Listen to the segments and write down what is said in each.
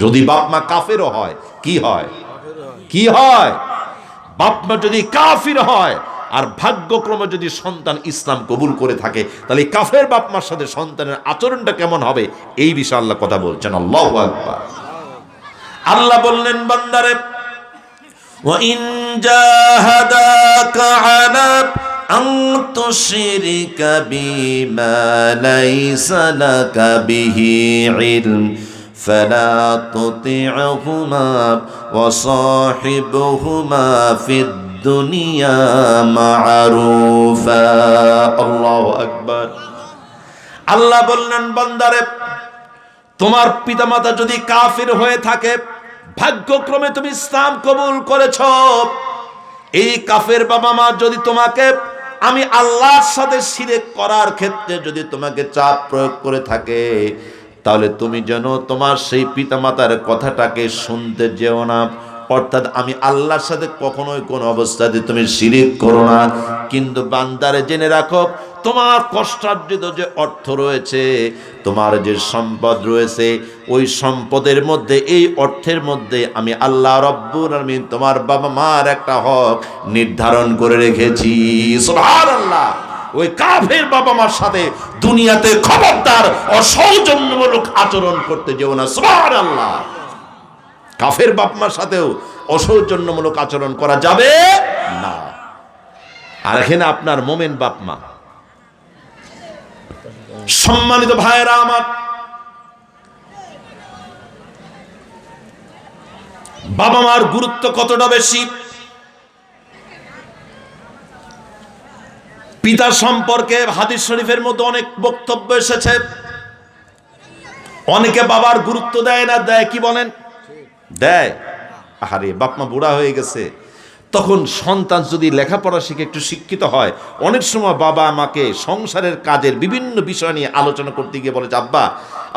যদি বাপ মা কাফেরও হয় কি হয়? কি হয়? বাপ মা যদি কাফির হয় আর ভাগ্যক্রমে যদি সন্তান ইসলাম কবুল করে থাকে, তাহলে কাফের বাপ মার সাথে সন্তানের আচরণটা কেমন হবে এই বিষয়ে আল্লাহ কথা বলছেন। আল্লাহু আকবার। আল্লাহ বললেন বান্দারে, ওয়া ইন জাহাদাকা আলা আন তুশরিকা বিমা লাইসা লাকা বিহি ইলম ফালা তুতি'হুমা ওয়া সাহিবহুমা ফিদ দুনিয়া মা'রুফা। আল্লাহু আকবার। আল্লাহ বললেন বান্দারে, তোমার পিতামাতা যদি কাফির হয়ে থাকে, ভাগ্যক্রমে তুমি ইসলাম কবুল করেছ, এই কাফের বাবা মা যদি তোমাকে আমি আল্লাহর সাথে শিরক করার ক্ষেত্রে যদি তোমাকে চাপ প্রয়োগ করে থাকে, তাহলে তুমি যেন তোমার সেই পিতামাতার কথাটাকে শুনতে যেও না। অর্থাৎ আমি আল্লাহর সাথে কখনোই কোন অবস্থাতে তুমি শিরক করো না। কিন্তু বান্দারে জেনে রাখো, তোমার কষ্টার্জিত যে অর্থ রয়েছে, তোমার যে সম্পদ রয়েছে, ওই সম্পদের মধ্যে, এই অর্থের মধ্যে আমি আল্লাহ রব্বুল আলামিন তোমার বাবা মার একটা হক নির্ধারণ করে রেখেছি। সুবহানাল্লাহ। ওই কাফের বাবা মার সাথে দুনিয়াতে খবরদার অসৌজন্যমূলক আচরণ করতে যেও না। সুবহানাল্লাহ। কাফের বাপ মার সাথেও অসৌজন্যমূলক আচরণ করা যাবে না। আর এখানে আপনার মোমেন বাপ মা। সম্মানিত ভাইয়েরা আমার, বাবা মার গুরুত্ব কতটা বেশি। পিতা সম্পর্কে হাদিস শরীফের মধ্যে অনেক বক্তব্য এসেছে। অনেকে বাবার গুরুত্ব দেয় না, দেয় কি বলেন? দেয়। আরে বাপ মা বুড়া হয়ে গেছে, তখন সন্তান যদি লেখাপড়া শিখে একটু শিক্ষিত হয়, অনেক সময় বাবা আমাকে সংসারের কাজের বিভিন্ন বিষয় নিয়ে আলোচনা করতে গিয়ে বলে, আব্বা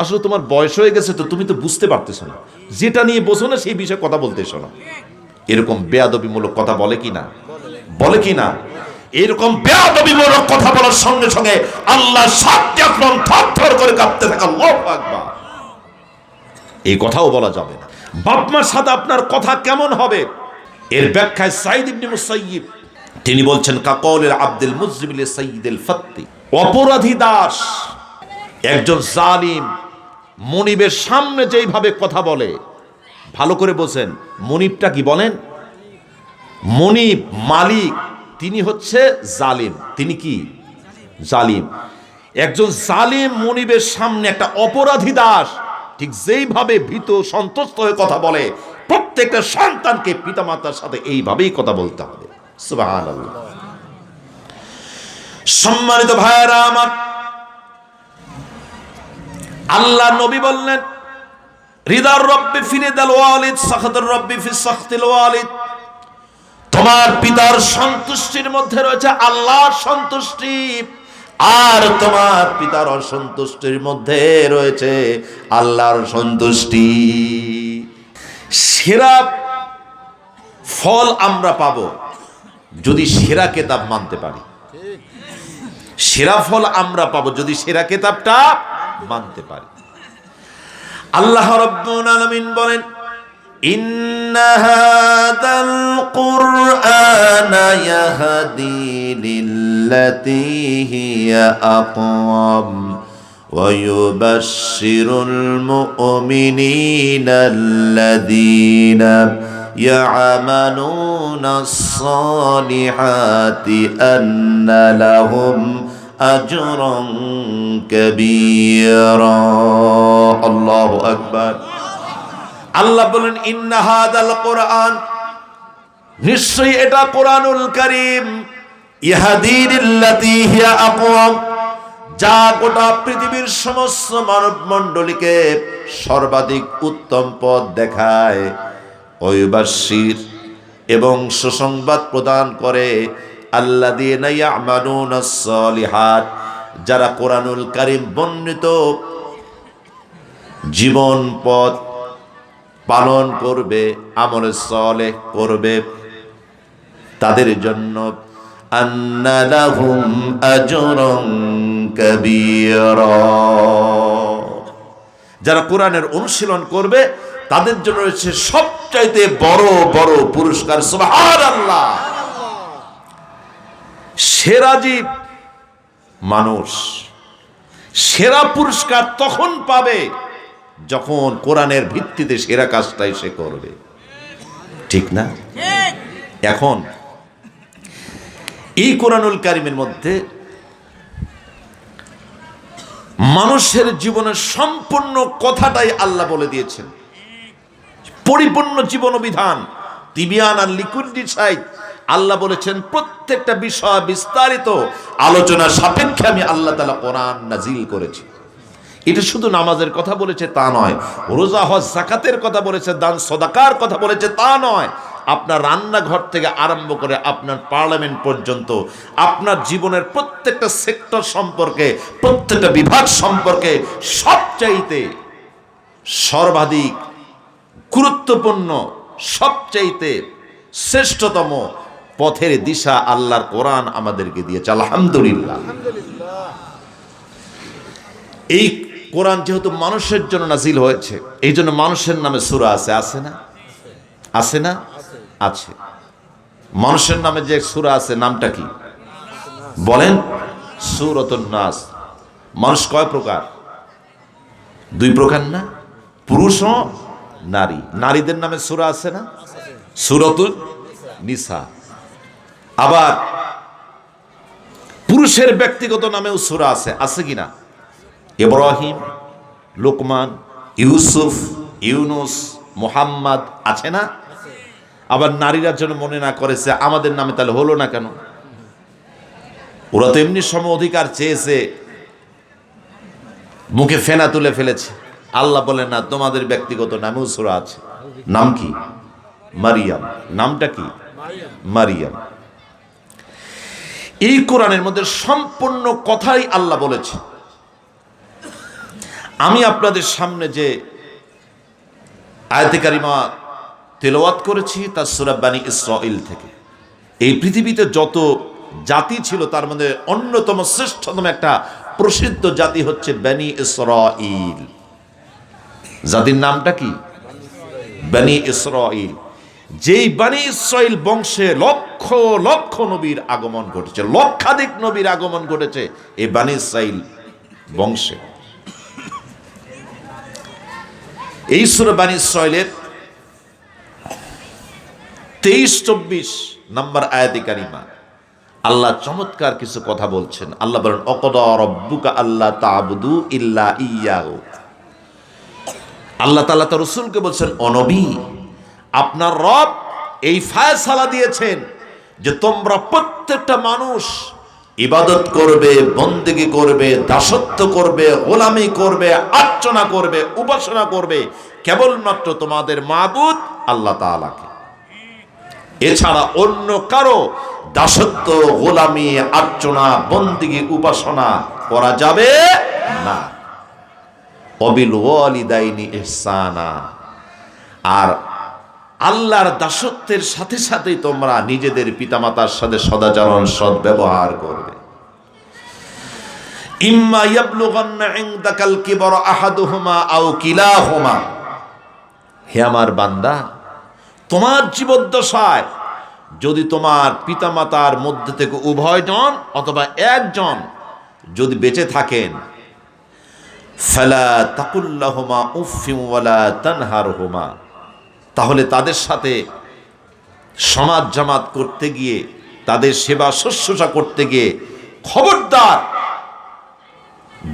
আসলে তোমার বয়স হয়ে গেছে তো, তুমি তো বুঝতে পারতেছো না, যেটা নিয়ে বোঝো না সেই বিষয়ে কথা বলতেছো না। এরকম বেয়াদবিমূলক কথা বলে কি না? বলে কি না? এরকম বেয়াদবিমূলক কথা বলার সঙ্গে সঙ্গে আল্লাহ সাতটি আসমান থরথর করে কাঁপতে থাকে। আল্লাহু আকবার। এই কথাও বলা যাবে না। বাপ মার সাথে আপনার কথা কেমন হবে, এর ব্যাখ্যায় সাঈদ ইবনে মুসাইয়িব তিনি বলছেন, কাকৌলিল আব্দুল মুজরিম লি সাইয়্যিদিল ফাত্তি। অপরাধী দাস একজন জালিম মনিবের সামনে যেইভাবে কথা বলে, ভালো করে বোঝেন, মনিবটা কি বলেন? মনিব মালিক, তিনি হচ্ছে জালিম। তিনি কি? জালিম। একজন জালিম মনিবের সামনে একটা অপরাধী দাস ঠিক যেইভাবে ভীত সন্ত্রস্ত হয়ে কথা বলে, প্রত্যেকটা সন্তানকে পিতামাতার সাথে এইভাবেই কথা বলতে হবে। সুবহানাল্লাহ। সম্মানিত ভাইয়েরা আমার, আল্লাহ নবী বললেন, রিদার রব্বি ফি রিদাল ওয়ালিদ, সাখাতুর রব্বি ফি সাখতিল ওয়ালিদ। তোমার পিতার সন্তুষ্টির মধ্যে রয়েছে আল্লাহর সন্তুষ্টি, আর তোমার পিতার অসন্তুষ্টির মধ্যে রয়েছে আল্লাহর সন্তুষ্টি। সেরা ফল আমরা পাবো যদি সেরা কিতাব মানতে পারি। সেরা ফল আমরা পাবো যদি সেরা কিতাবটা মানতে পারি। আল্লাহ রাব্বুল আলামিন বলেন, ইন্না হাযাল কুরআনা ইয়াহদি লিল্লাতী হিয়া আকওয়াম ওয়া ইউবাশশিরুল মুমিনিনা আল্লাযীনা ইয়া'মালুনাস সালিহাতি আন্না লাহুম আজরান কাবীরা। আল্লাহু আকবার। আল্লাহ বলেন, ইন্না হাযাল কুরআন, নিশ্চয়ই এটা কোরআনুল কারীম, ইহদি লিল্লাতী হিয়া আকওয়াম, যা গোটা পৃথিবীর সমস্ত মানব মণ্ডলীকে সর্বাধিক উত্তম পথ দেখায়। ওয়াইবাশশির, এবং সুসংবাদ প্রদান করে, আল্লাযীনা ইয়া'মালুনাস সালিহাত, যারা কোরআনুল কারীম বর্ণিত জীবন পথ পালন করবে, আমল সালেহ করবে, তাদের জন্য আন্না লাহুম আজরান কাবীরা, যারা কোরআনের অনুশীলন করবে তাদের জন্য রয়েছে সবচাইতে বড় বড় পুরস্কার। সুবহানাল্লাহ। সেরা জীব মানুষ সেরা পুরস্কার তখন পাবে যখন কোরআনের ভিত্তিতে সেরা কাজটাই সে করবে, ঠিক না? এখন এই কোরআনুল কারীমের মধ্যে মানুষের জীবনের সম্পূর্ণ কথাটাই আল্লাহ বলে দিয়েছেন, পরিপূর্ণ জীবন বিধান। তিবিয়ান আর লিকুল্লি শাই, আল্লাহ বলেছেন প্রত্যেকটা বিষয় বিস্তারিত আলোচনা সাপেক্ষে আমি আল্লাহ তাআলা কোরআন নাজিল করেছি। এটা শুধু নামাজের কথা বলেছে তা নয়, রোজা হজ যাকাতের কথা বলেছে, দান সদাকার কথা বলেছে তা নয়, আপনার রান্নাঘর থেকে আরম্ভ করে আপনার পার্লামেন্ট পর্যন্ত আপনার জীবনের প্রত্যেকটা সেক্টর সম্পর্কে, প্রত্যেকটা বিভাগ সম্পর্কে সবচাইতে সর্বাধিক গুরুত্বপূর্ণ, সবচাইতে শ্রেষ্ঠতম পথের দিশা আল্লাহর কোরআন আমাদেরকে দিয়েছে। আলহামদুলিল্লাহ। এই কোরআন যেহেতু মানুষের জন্য নাজিল হয়েছে, এই জন্য মানুষের নামে সূরা আছে, আছে না? আছে না? আছে। মানুষের নামে যে সূরা আছে নামটা কি বলেন? সূরাতুন নাস। মানুষ কয় প্রকার? দুই প্রকার না? পুরুষ ও নারী। নারীদের নামে সূরা আছে না? সূরাতুন নিসা। আবার পুরুষের ব্যক্তিগত নামেও সূরা আছে, আছে কিনা? ইব্রাহিম, লোকমান, ইউসুফ, ইউনুস, মুহাম্মদ, আছে না? আবার নারীরা যেন মনে না করেছে আমাদের নামে তাহলে হলো না কেন? ওরা তো এমনি সম অধিকার চেয়েছে, মুখে ফেনা তুলে ফেলেছে। আল্লাহ বলেন না, তোমাদের ব্যক্তিগত নামেও সূরা আছে। নাম কি? মারিয়াম। নামটা কি? মারিয়াম। এই কোরআনের মধ্যে সম্পূর্ণ কথাই আল্লাহ বলেছে। আমি আপনাদের সামনে যে আয়াতে কারিমা তেলাওয়াত করেছি তা সূরা বনী ইসরাঈল থেকে। এই পৃথিবীতে যত জাতি ছিল তার মধ্যে অন্যতম শ্রেষ্ঠতম একটা প্রসিদ্ধ জাতি হচ্ছে বনী ইসরাঈল। জাতির নামটা কি? বনী ইসরাঈল। যেই বনী ইসরাঈল বংশে লক্ষ লক্ষ নবীর আগমন ঘটেছে, লক্ষাধিক নবীর আগমন ঘটেছে এই বনী ইসরাঈল বংশে। এই সূরা বনী ইসরাঈলের 23-24 নম্বর আয়াতে কারিমা আল্লাহ চমৎকার কিছু কথা বলছেন। আল্লাহ বলেন, অকদা রব্বুকা আল্লা তা'বুদু ইল্লা ইয়্যাহু। আল্লাহ তাআলা তার রাসূলকে বলছেন, ও নবী, আপনার রব এই ফয়সালা দিয়েছেন যে তোমরা প্রত্যেকটা মানুষ ইবাদত করবে, বন্দেগী করবে, দাসত্ব করবে, গোলামি করবে, আর্চনা করবে, উপাসনা করবে কেবলমাত্র তোমাদের মাবুদ আল্লাহ তাআলাকে। এছাড়া অন্য কারো দাসত্ব, গোলামি, আর্চনা, বন্দেগী, উপাসনা করা যাবে না। ওয়াবিল ওয়ালিদাইনি ইহসানা। আর আল্লাহর দাসত্বের সাথে সাথেই তোমরা নিজেদের পিতামাতার সাথে সদাচরণ, সৎ ব্যবহার করবে। ইম্মা ইয়াবলুগান্না ইনদাকাল কিবরা আহাদুহুমা আও কিলাহুমা। হে আমার বান্দা, তোমার জীবদ্দশায় যদি তোমার পিতামাতার মধ্যে থেকে উভয়জন অথবা একজন যদি বেঁচে থাকেন, ফালা তাকুল্লাহুমা উফফিন ওয়ালা তানহারহুমা, তাহলে তাদের সাথে সমাজ জামাত করতে গিয়ে, তাদের সেবা শুশ্রূষা করতে গিয়ে খবরদার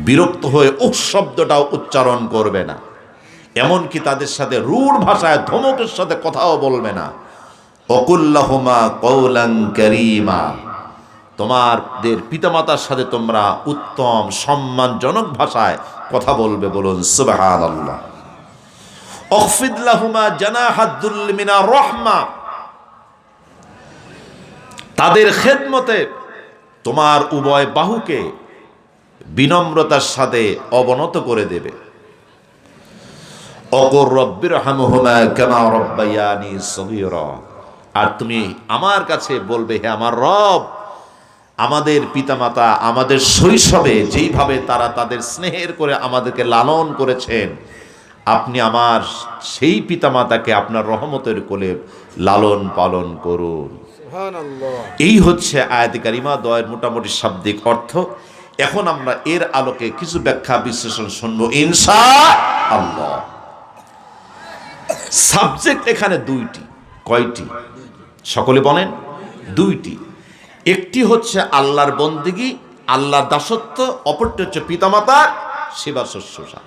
বিরক্ত হয়ে উফ শব্দটাও উচ্চারণ করবে না। এমনকি তাদের সাথে রূঢ় ভাষায় ধমকের সাথে কথাও বলবে না। ওয়াকুল্লাহুমা কওলান কারীমা, তোমাদের পিতামাতার সাথে তোমরা উত্তম সম্মানজনক ভাষায় কথা বলবে। বলুন সুবহানাল্লাহ। অখফিদ লাহুমা জানাহাদ দুল্লি মিনার রাহমা, তাদের খেদমতে তোমার উভয় বাহুকে বিনম্রতার সাথে অবনত করে দেবে। অকুর রব্বিরহামহুমা কামা রাব্বায়ানি সগীরা, আর তুমি আমার কাছে বলবে, হে আমার রব, আমাদের পিতামাতা আমাদের শৈশবে যেইভাবে তারা তাদের স্নেহের করে আমাদেরকে লালন করেছেন, আপনি আমার সেই পিতামাতাকে আপনার রহমতের কোলে লালন পালন করুন। এই হচ্ছে আয়াতে কারিমা দয়ের মোটামুটি শাব্দিক অর্থ। এখন আমরা এর আলোকে কিছু ব্যাখ্যা বিশ্লেষণ শুনবো ইনশাআল্লাহ। সাবজেক্ট এখানে দুইটি। কয়টি? সকলে বলেন দুইটি। একটি হচ্ছে আল্লাহর বন্দেগী, আল্লাহর দাসত্ব, অপরটি হচ্ছে পিতামাতার সেবা শুশ্রূষা।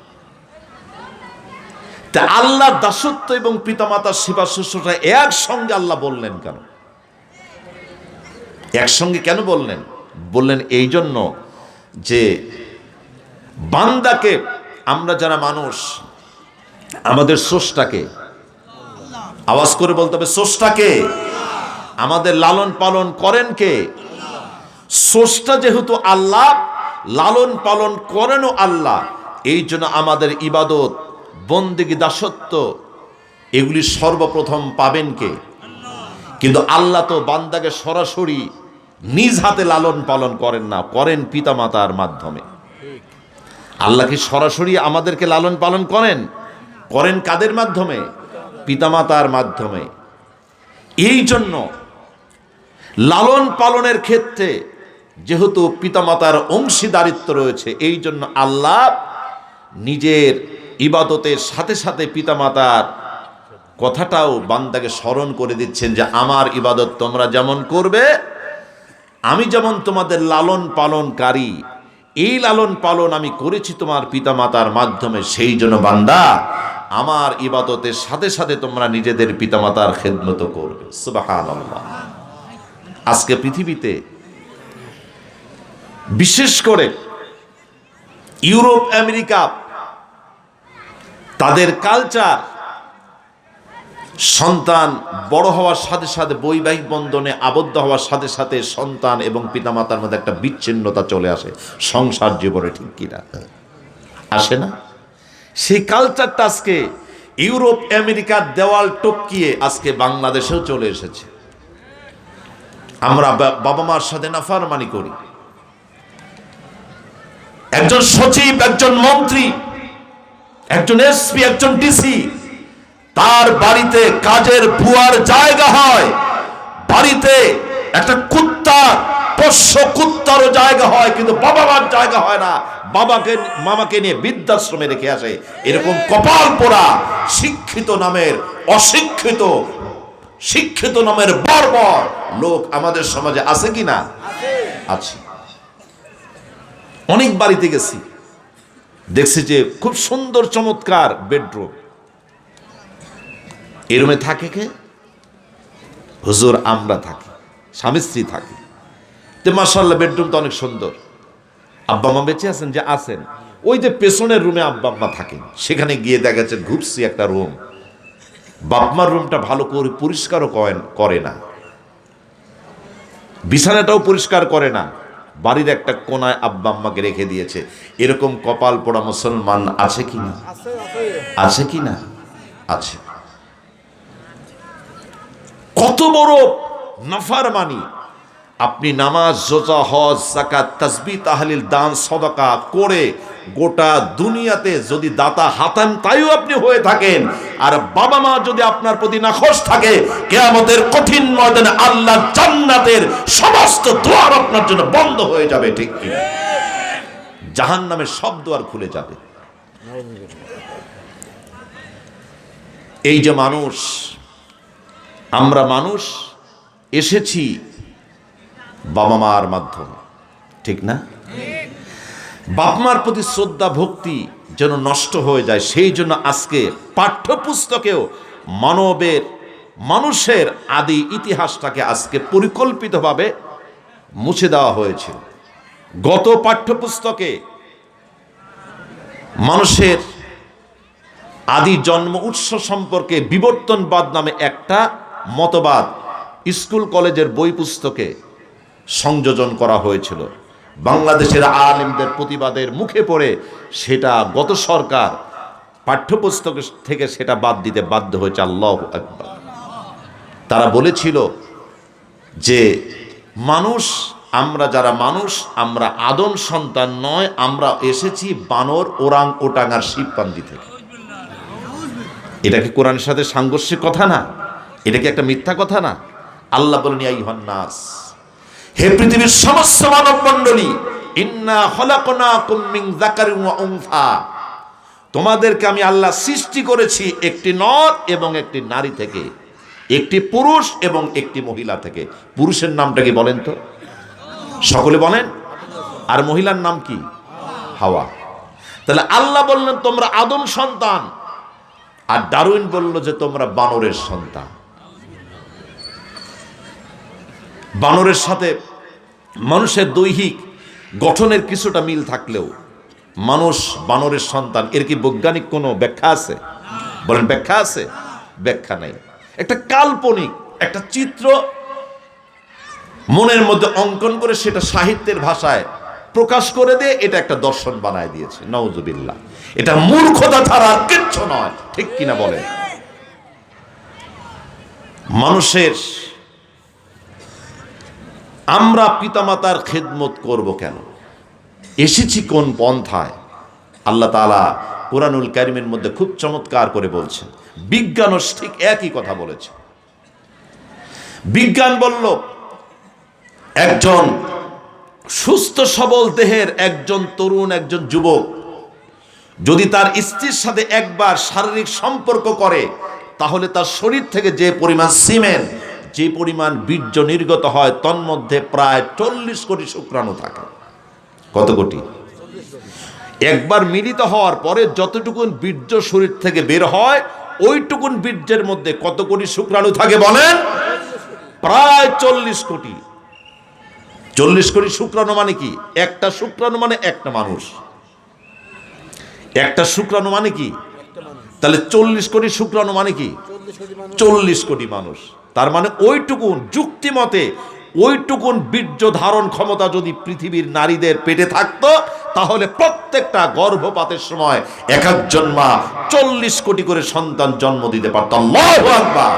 তা আল্লাহর দাসত্ব এবং পিতামাতার সেবা শুশ্রূষা একসঙ্গে আল্লাহ বললেন কেন? একসঙ্গে কেন বললেন? বললেন এই জন্য যে বান্দাকে, আমরা যারা মানুষ, আমাদের স্রষ্টাকে, আওয়াজ করে বলতে হবে স্রষ্টাকে, আমাদের লালন পালন করেন কে? স্রষ্টা যেহেতু আল্লাহ, লালন পালন করেনও আল্লাহ, এই জন্য আমাদের ইবাদত, বন্দেগী, দাসত্ব এগুলি সর্বপ্রথম পাবেন কে? কিন্তু আল্লাহ তো বান্দাকে সরাসরি নিজ হাতে লালন পালন করেন না, করেন পিতামাতার মাধ্যমে। আল্লাহ কি সরাসরি আমাদেরকে লালন পালন করেন? করেন কাদের মাধ্যমে? পিতামাতার মাধ্যমে। এই জন্য লালন পালনের ক্ষেত্রে যেহেতু পিতামাতার অংশীদারিত্ব রয়েছে, এই জন্য আল্লাহ নিজের ইবাদতের সাথে সাথে পিতামাতার কথাটাও বান্দাকে স্মরণ করে দিচ্ছেন যে আমার ইবাদত তোমরা যেমন করবে, আমি যেমন তোমাদের লালন পালনকারী, এই লালন পালন আমি করেছি তোমার পিতামাতার মাধ্যমে। সেই জন্য বান্দা আমার ইবাদতের সাথে সাথে তোমরা নিজেদের পিতামাতার খেদমত করবে। সুবহানাল্লাহ। আজকে পৃথিবীতে বিশেষ করে ইউরোপ, আমেরিকা, তাদের কালচার সন্তান বড় হওয়ার সাথে সাথে, বৈবাহিক বন্ধনে আবদ্ধ হওয়ার সাথে সাথে সন্তান এবং পিতামাতার মধ্যে একটা বিচ্ছিন্নতা চলে আসে সংসার জীবনে, ঠিক কিনা? আসে না? সেই কালচারটা আজকে ইউরোপ, আমেরিকার দেওয়াল টপকিয়ে আজকে বাংলাদেশেও চলে এসেছে। আমরা বাবা মার সাথে নাফরমানি করি। একজন সচিব, একজন মন্ত্রী, একজন এসপি, একজন ডিসি, তার বাড়িতে কাজের বুয়ার জায়গা হয়, বাড়িতে একটা কুত্তা, পোষ্য কুত্তারও জায়গা হয়, কিন্তু বাবা মার জায়গা হয় না। বাবাকে মামাকে নিয়ে বৃদ্ধাশ্রমে রেখে আসে। এরকম কপাল পোড়া শিক্ষিত নামের অশিক্ষিত, শিক্ষিত নামের বর্বর লোক আমাদের সমাজে আছে কি না? আছে। অনেক বাড়িতে গেছি, দেখছি যে খুব সুন্দর চমৎকার বেডরুম, এই রুমে থাকে কে? হুজুর আমরা থাকি, স্বামী স্ত্রী থাকি। তো মাশাআল্লাহ বেডরুমটা অনেক সুন্দর। আব্বা মা বেঁচে আছেন? যে আছেন। ওই যে পেছনের রুমে আব্বা আম্মা থাকেন, সেখানে গিয়ে দেখা যাচ্ছে ঘুরছি একটা রুম, বাপমার রুমটা ভালো করে পরিষ্কারও করে না, বিছানাটাও পরিষ্কার করে না, বাড়ির একটা কোনায় আব্বা আম্মাকে রেখে দিয়েছে। এরকম কপাল পোড়া মুসলমান আছে কি না? আছে কি না? আছে। কত বড় নাফরমানি! আপনি নামাজ, রোজা, হজ, যাকাত, তাসবিহ, তাহলিল, দান, সদকা করে গোটা দুনিয়াতে যদি দাতা হাতান তাইও আপনি হয়ে থাকেন, আর বাবা মা যদি আপনার প্রতি নাখোশ থাকে, কিয়ামতের কঠিন ময়দানে আল্লাহ জান্নাতের সমস্ত দুয়ার আপনার জন্য বন্ধ হয়ে যাবে, ঠিক কি? জাহান্নামের সব দুয়ার খুলে যাবে। এই যে মানুষ, আমরা মানুষ এসেছি বাবা মার মাধ্যমে, ঠিক না? বাপ মার প্রতি শ্রদ্ধা ভক্তি যেন নষ্ট হয়ে যায়, সেই জন্য আজকে পাঠ্যপুস্তকেও মানুষের আদি ইতিহাসটাকে আজকে পরিকল্পিতভাবে মুছে দেওয়া হয়েছিল। গত পাঠ্যপুস্তকে মানুষের আদি জন্ম উৎস সম্পর্কে বিবর্তনবাদ নামে একটা মতবাদ স্কুল কলেজের বই পুস্তকে সংযোজন করা হয়েছিল। বাংলাদেশের আলেমদের প্রতিবাদের মুখে পড়ে সেটা গত সরকার পাঠ্যপুস্তক থেকে সেটা বাদ দিতে বাধ্য হয়েছে। আল্লাহু আকবার। তারা বলেছিল যে মানুষ, আমরা যারা মানুষ, আমরা আদম সন্তান নয়, আমরা এসেছি বানর, ওরাং ওটাং আর শিবপাঞ্জি থেকে। এটা কি কোরআনের সাথে সাংঘর্ষিক কথা না? এটা কি একটা মিথ্যা কথা না? আল্লাহ বলেন, ইয়া আইয়ুহান নাস, হে পৃথিবীর সমস্ত মানব মণ্ডলী, ইন্না খলাকনাকুম মিন যাকারিন ওয়া উনসা, তোমাদেরকে আমি আল্লাহ সৃষ্টি করেছি একটি নর এবং একটি নারী থেকে, একটি পুরুষ এবং একটি মহিলা থেকে। পুরুষের নামটা কি বলেন তো? সকলে বলেন। আর মহিলার নাম কি? হাওয়া। তাহলে আল্লাহ বললেন তোমরা আদম সন্তান, আর ডারউইন বলল যে তোমরা বানরের সন্তান। বানরের সাথে মানুষের দৈহিক গঠনের কিছুটা মিল থাকলেও মানুষ বানরের সন্তান, এর কি বৈজ্ঞানিক কোনো ব্যাখ্যা আছে? বলেন, ব্যাখ্যা আছে? ব্যাখ্যা নাই। একটা কাল্পনিক একটা চিত্র মনের মধ্যে অঙ্কন করে সেটা সাহিত্যের ভাষায় প্রকাশ করে দিয়ে এটা একটা দর্শন বানায় দিয়েছে। নাউজুবিল্লাহ। এটা মূর্খতা ছাড়া আর কিচ্ছু নয়, ঠিক কিনা বলেন? মানুষের, আমরা পিতামাতার খেদমত করব কেন? এসেছি কোন পন্থায়? আল্লাহ তাআলা কুরআনুল কারীমের মধ্যে খুব চমৎকার করে বলছেন। বিজ্ঞানও ঠিক একই কথা বলেছে। বিজ্ঞান বলল, একজন সুস্থ সবল দেহের একজন তরুণ, একজন যুবক যদি তার স্ত্রীর সাথে একবার শারীরিক সম্পর্ক করে, তাহলে তার শরীর থেকে যে পরিমাণ সিমেন্ট, যে পরিমাণ বীর্য নির্গত হয়, তন্মধ্যে প্রায় 40 কোটি শুক্রাণু থাকে। কত কোটি? একবার মিলিত হওয়ার পরে যতটুকুন বীর্য শরীর থেকে বের হয়, ওইটুকুন বীর্যের মধ্যে কত কোটি শুক্রাণু থাকে বলেন? প্রায় 40 কোটি। 40 কোটি শুক্রাণু মানে কি? একটা শুক্রাণু মানে একটা মানুষ। একটা শুক্রাণু মানে কি? তাহলে 40 কোটি শুক্রাণু মানে কি? 40 কোটি মানুষ। তার মানে ওইটুকুন, যুক্তি মতে ওইটুকুন বীর্য ধারণ ক্ষমতা যদি পৃথিবীর নারীদের পেটে থাকতো, তাহলে প্রত্যেকটা গর্ভপাতের সময় এক একজন মা 40 কোটি করে সন্তান জন্ম দিতে পারত। আল্লাহু আকবার।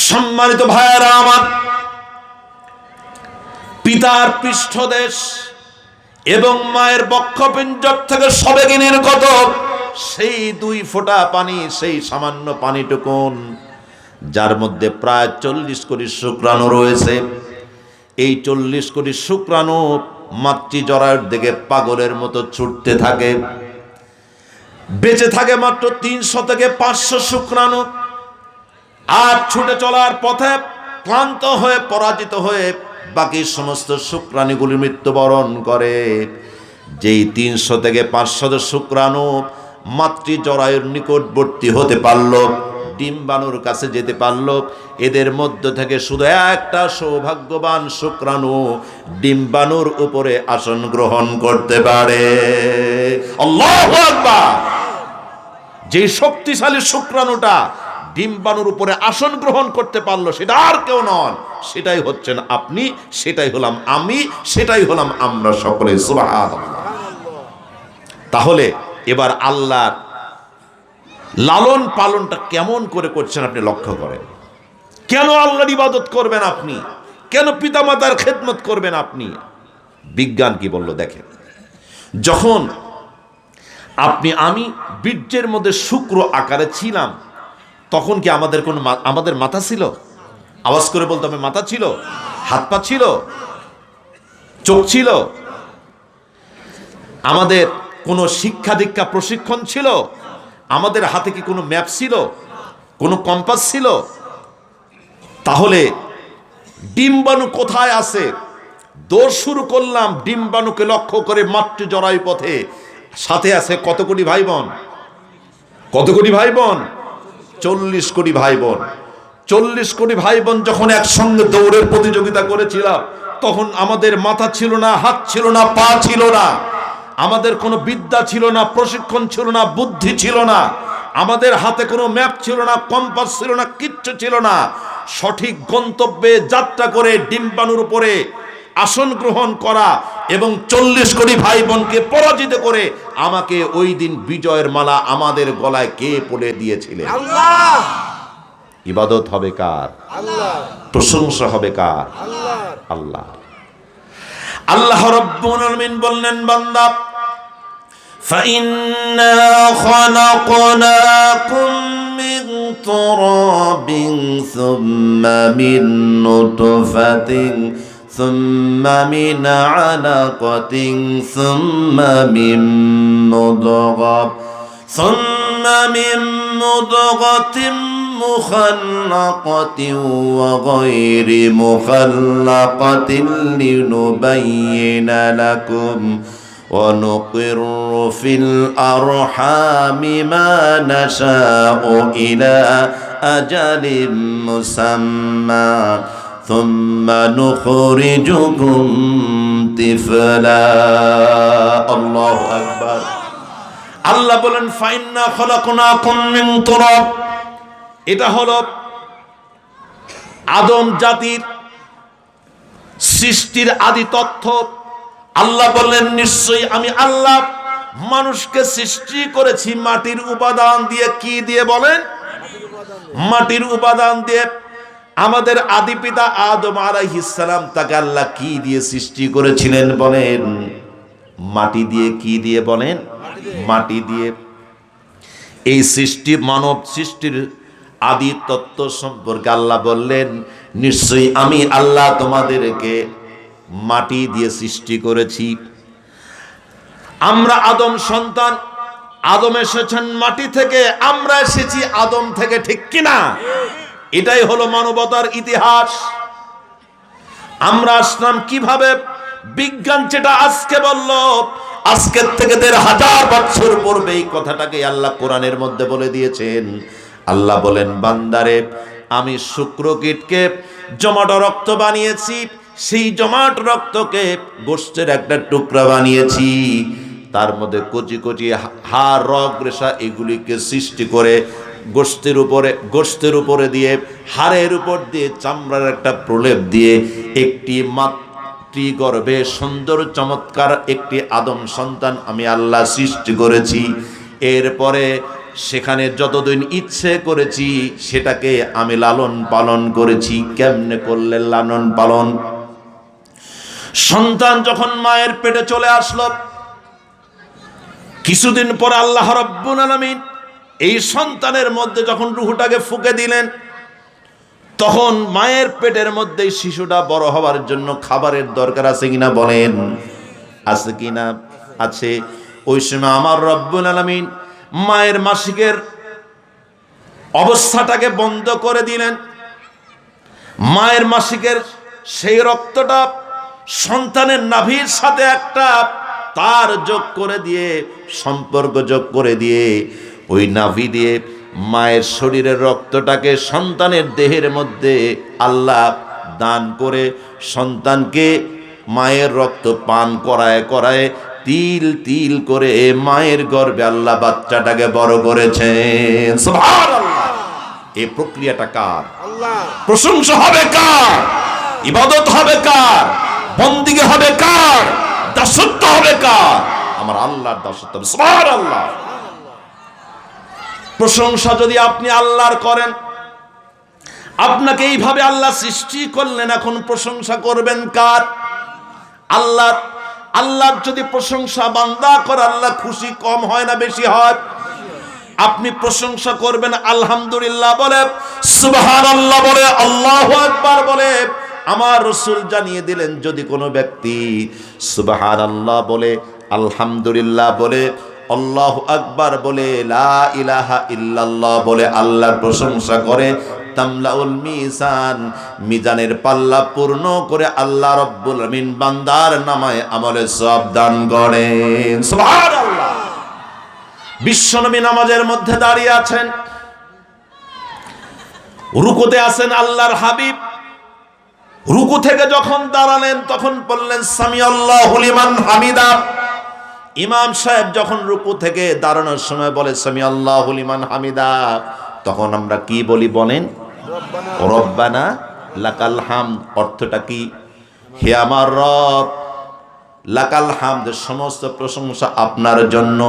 সম্মানিত ভাইয়েরা আমার, পিতার পৃষ্ঠদেশ এবং মায়ের বক্ষপিঞ্জর থেকে সবেগে নির্গত সেই 2 ফোঁটা পানি, সেই সামান্য পানিটুকুন যার মধ্যে প্রায় 40 কোটি শুক্রাণু রয়েছে, এই 40 কোটি শুক্রাণু মাতৃজরায়ুর দিকে পাগলের মতো ছুটতে থাকে। বেঁচে থাকে মাত্র 300 থেকে 500 শুক্রাণু। আর ছুটে চলার পথে ক্লান্ত হয়ে, পরাজিত হয়ে বাকি সমস্ত শুক্রাণুগুলি মৃত্যুবরণ করে। যেই 300 থেকে 500 শুক্রাণু মাতৃজরায়ুর নিকটবর্তী হতে পারল, ডিম্বাণুর কাছে যেতে পারল, এদের মধ্য থেকে শুধু একটা সৌভাগ্যবান শুক্রাণু ডিম্বাণুর উপরে আসন গ্রহণ করতে পারে। আল্লাহু আকবার। যে শক্তিশালী শুক্রাণুটা ডিম্বাণুর উপরে আসন গ্রহণ করতে পারলো, সেটা আর কেউ নন, সেটাই হচ্ছেন আপনি, সেটাই হলাম আমি, সেটাই হলাম আমরা সকলে। সুবহানাল্লাহ। তাহলে এবার আল্লাহর লালন পালনটা কেমন করে করছেন আপনি লক্ষ্য করেন। কেন আল্লাহর ইবাদত করবেন আপনি? কেন পিতামাতার খেদমত করবেন আপনি? বিজ্ঞান কি বলল দেখেন। যখন আমি বীর্যের মধ্যে শুক্র আকারে ছিলাম, তখন কি আমাদের মাথা ছিল? আওয়াজ করে বলতে হবে, মাথা ছিল? হাত পা ছিল? চোখ ছিল? আমাদের কোনো শিক্ষা দীক্ষা প্রশিক্ষণ ছিল? আমাদের হাতে কি কোনো ম্যাপ ছিল? কোনো কম্পাস ছিল? তাহলে ডিম্বাণু কোথায় আছে? দৌড় শুরু করলাম ডিম্বাণুকে লক্ষ্য করে মাতৃজরায়ু পথে। সাথে আছে কত কোটি ভাই বোন? কত কোটি ভাই বোন? 40 কোটি ভাই বোন। 40 কোটি ভাই বোন যখন একসঙ্গে দৌড়ের প্রতিযোগিতা করেছিলাম, তখন আমাদের মাথা ছিল না, হাত ছিল না, পা ছিল না, আমাদের কোনো বিদ্যা ছিল না, প্রশিক্ষণ ছিল না, বুদ্ধি ছিল না, আমাদের হাতে কোনো ম্যাপ ছিল না, কম্পাস ছিল না, কিচ্ছু ছিল না। সঠিক গন্তব্যে যাত্রা করে ডিম্বাণুর উপরে আসন গ্রহণ করা এবং 40 কোটি ভাই বোনকে পরাজিত করে আমাকে ওই দিন বিজয়ের মালা আমাদের গলায় কে পড়ে দিয়েছিলেন? আল্লাহ। ইবাদত হবে কার? আল্লাহ। প্রশংসা হবে কার? আল্লাহ। আল্লাহ। আল্লাহ রাব্বুল আলামিন বললেন, বান্দা فإنا خلقناكم من تراب ثم من نطفة ثم من علقة ثم من مضغة ثم من مضغة مخلقة وغير مخلقة لنبين لكم ونقر في الأرحام ما نشاء إلى أجل مسمى ثم نخرجكم طفلا الله أكبر আল্লাহ বলেন ফাইন্না খলাকনাকুম মিন তুরাব এটা হলো আদম জাতির সৃষ্টির আদি তথ্য আল্লাহ বললেন নিশ্চয়ই আমি আল্লাহ মানুষকে সৃষ্টি করেছি মাটির উপাদান দিয়ে কি দিয়ে বলেন মাটির উপাদান দিয়ে আমাদের আদি পিতা আদম আলাইহিস সালাম তাকে আল্লাহ কি দিয়ে সৃষ্টি করেছিলেন বলেন মাটি দিয়ে কি দিয়ে বলেন মাটি দিয়ে এই সৃষ্টি মানব সৃষ্টির আদি তত্ত্ব সম্পর্কে আল্লাহ বললেন নিশ্চয়ই আমি আল্লাহ তোমাদেরকে মাটি দিয়ে সৃষ্টি করেছি আমরা আদম সন্তান আদম এসেছেন মাটি থেকে আমরা এসেছি আদম থেকে ঠিক কিনা এটাই হলো মানবতার ইতিহাস আমরা আসলাম কিভাবে বিজ্ঞান যেটা আজকে বলল আজকের থেকে ১৫০০ বছর পূর্বে এই কথাটাকে আল্লাহ কোরআনের মধ্যে বলে দিয়েছেন আল্লাহ বলেন বান্দারে আমি শুক্রকীটকে জমাট রক্ত বানিয়েছি সেই জমাট রক্তকে গোশতের একটা টুকরা বানিয়েছি তার মধ্যে কচি কচি হাড় রগ রেশা এগুলিকে সৃষ্টি করে গোশতের উপরে দিয়ে হাড়ের উপর দিয়ে চামড়ার একটা প্রলেপ দিয়ে একটি মাতৃগর্ভে সুন্দর চমৎকার একটি আদম সন্তান আমি আল্লাহ সৃষ্টি করেছি এরপরে সেখানে যতদিন ইচ্ছে করেছি সেটাকে আমি লালন পালন করেছি কেমনে করলে লালন পালন সন্তান যখন মায়ের পেটে চলে আসলো কিছুদিন পর আল্লাহ রাব্বুল আলামিন এই সন্তানের মধ্যে যখন রূহটাকে ফুঁকে দিলেন তখন মায়ের পেটের মধ্যে শিশুটা বড় হওয়ার জন্য খাবারের দরকার আছে কিনা বলেন আছে কিনা আছে ওই সময় আমার রব্বুল আলামিন মায়ের মাসিকের অবস্থাটাকে বন্ধ করে দিলেন মায়ের মাসিকের সেই রক্তটা সন্তানের নাভির সাথে একটা তার যোগ করে দিয়ে সম্পর্ক যোগ করে দিয়ে ওই নাভি দিয়ে মায়ের শরীরের রক্তটাকে সন্তানের দেহের মধ্যে আল্লাহ দান করে সন্তানকে মায়ের রক্ত পান করায় করায় তিল তিল করে মায়ের গর্ভে আল্লাহ বাচ্চাটাকে বড় করেছেন সুবহানাল্লাহ এই প্রক্রিয়াটা কার আল্লাহ প্রশংসা হবে কার ইবাদত হবে কার বন্দেগী হবে কার দাসত্ব হবে কার আমার আল্লাহর দাসত্ব হবে সুবহানাল্লাহ প্রশংসা যদি আপনি আল্লাহর করেন আপনাকে এইভাবে আল্লাহ সৃষ্টি করলেন এখন প্রশংসা করবেন কার আল্লাহ আল্লাহর যদি প্রশংসা বান্দা করে আল্লাহ খুশি কম হয় না বেশি হয় আপনি প্রশংসা করবেন আলহামদুলিল্লাহ বলে সুবহানাল্লাহ বলে আল্লাহু আকবার বলে আমার রাসূল জানিয়ে দিলেন যদি কোনো ব্যক্তি সুবহানাল্লাহ বলে আলহামদুলিল্লাহ বলে আল্লাহু আকবার বলে লা ইলাহা ইল্লাল্লাহ বলে আল্লাহর প্রশংসা করে তামলাউল মিজান মিজানের পাল্লা পূর্ণ করে আল্লাহ রাব্বুল আমিন বান্দার নামায় আমলে সওয়াব দান করেন সুবহানাল্লাহ বিশ্বনবী নামাজের মধ্যে দাঁড়িয়ে আছেন রুকুতে আছেন আল্লাহর হাবিব রুকু থেকে যখন দাঁড়ালেন তখন বললেন সামিআল্লাহু লিমান হামিদা ইমাম সাহেব যখন রুকু থেকে দাঁড়ানোর সময় বলে সামিআল্লাহু লিমান হামিদা তখন আমরা কি বলি বলেন রব্বানা লাকাল হামদ অর্থটা কি হে আমার রব লাকাল হামদ সমস্ত প্রশংসা আপনার জন্য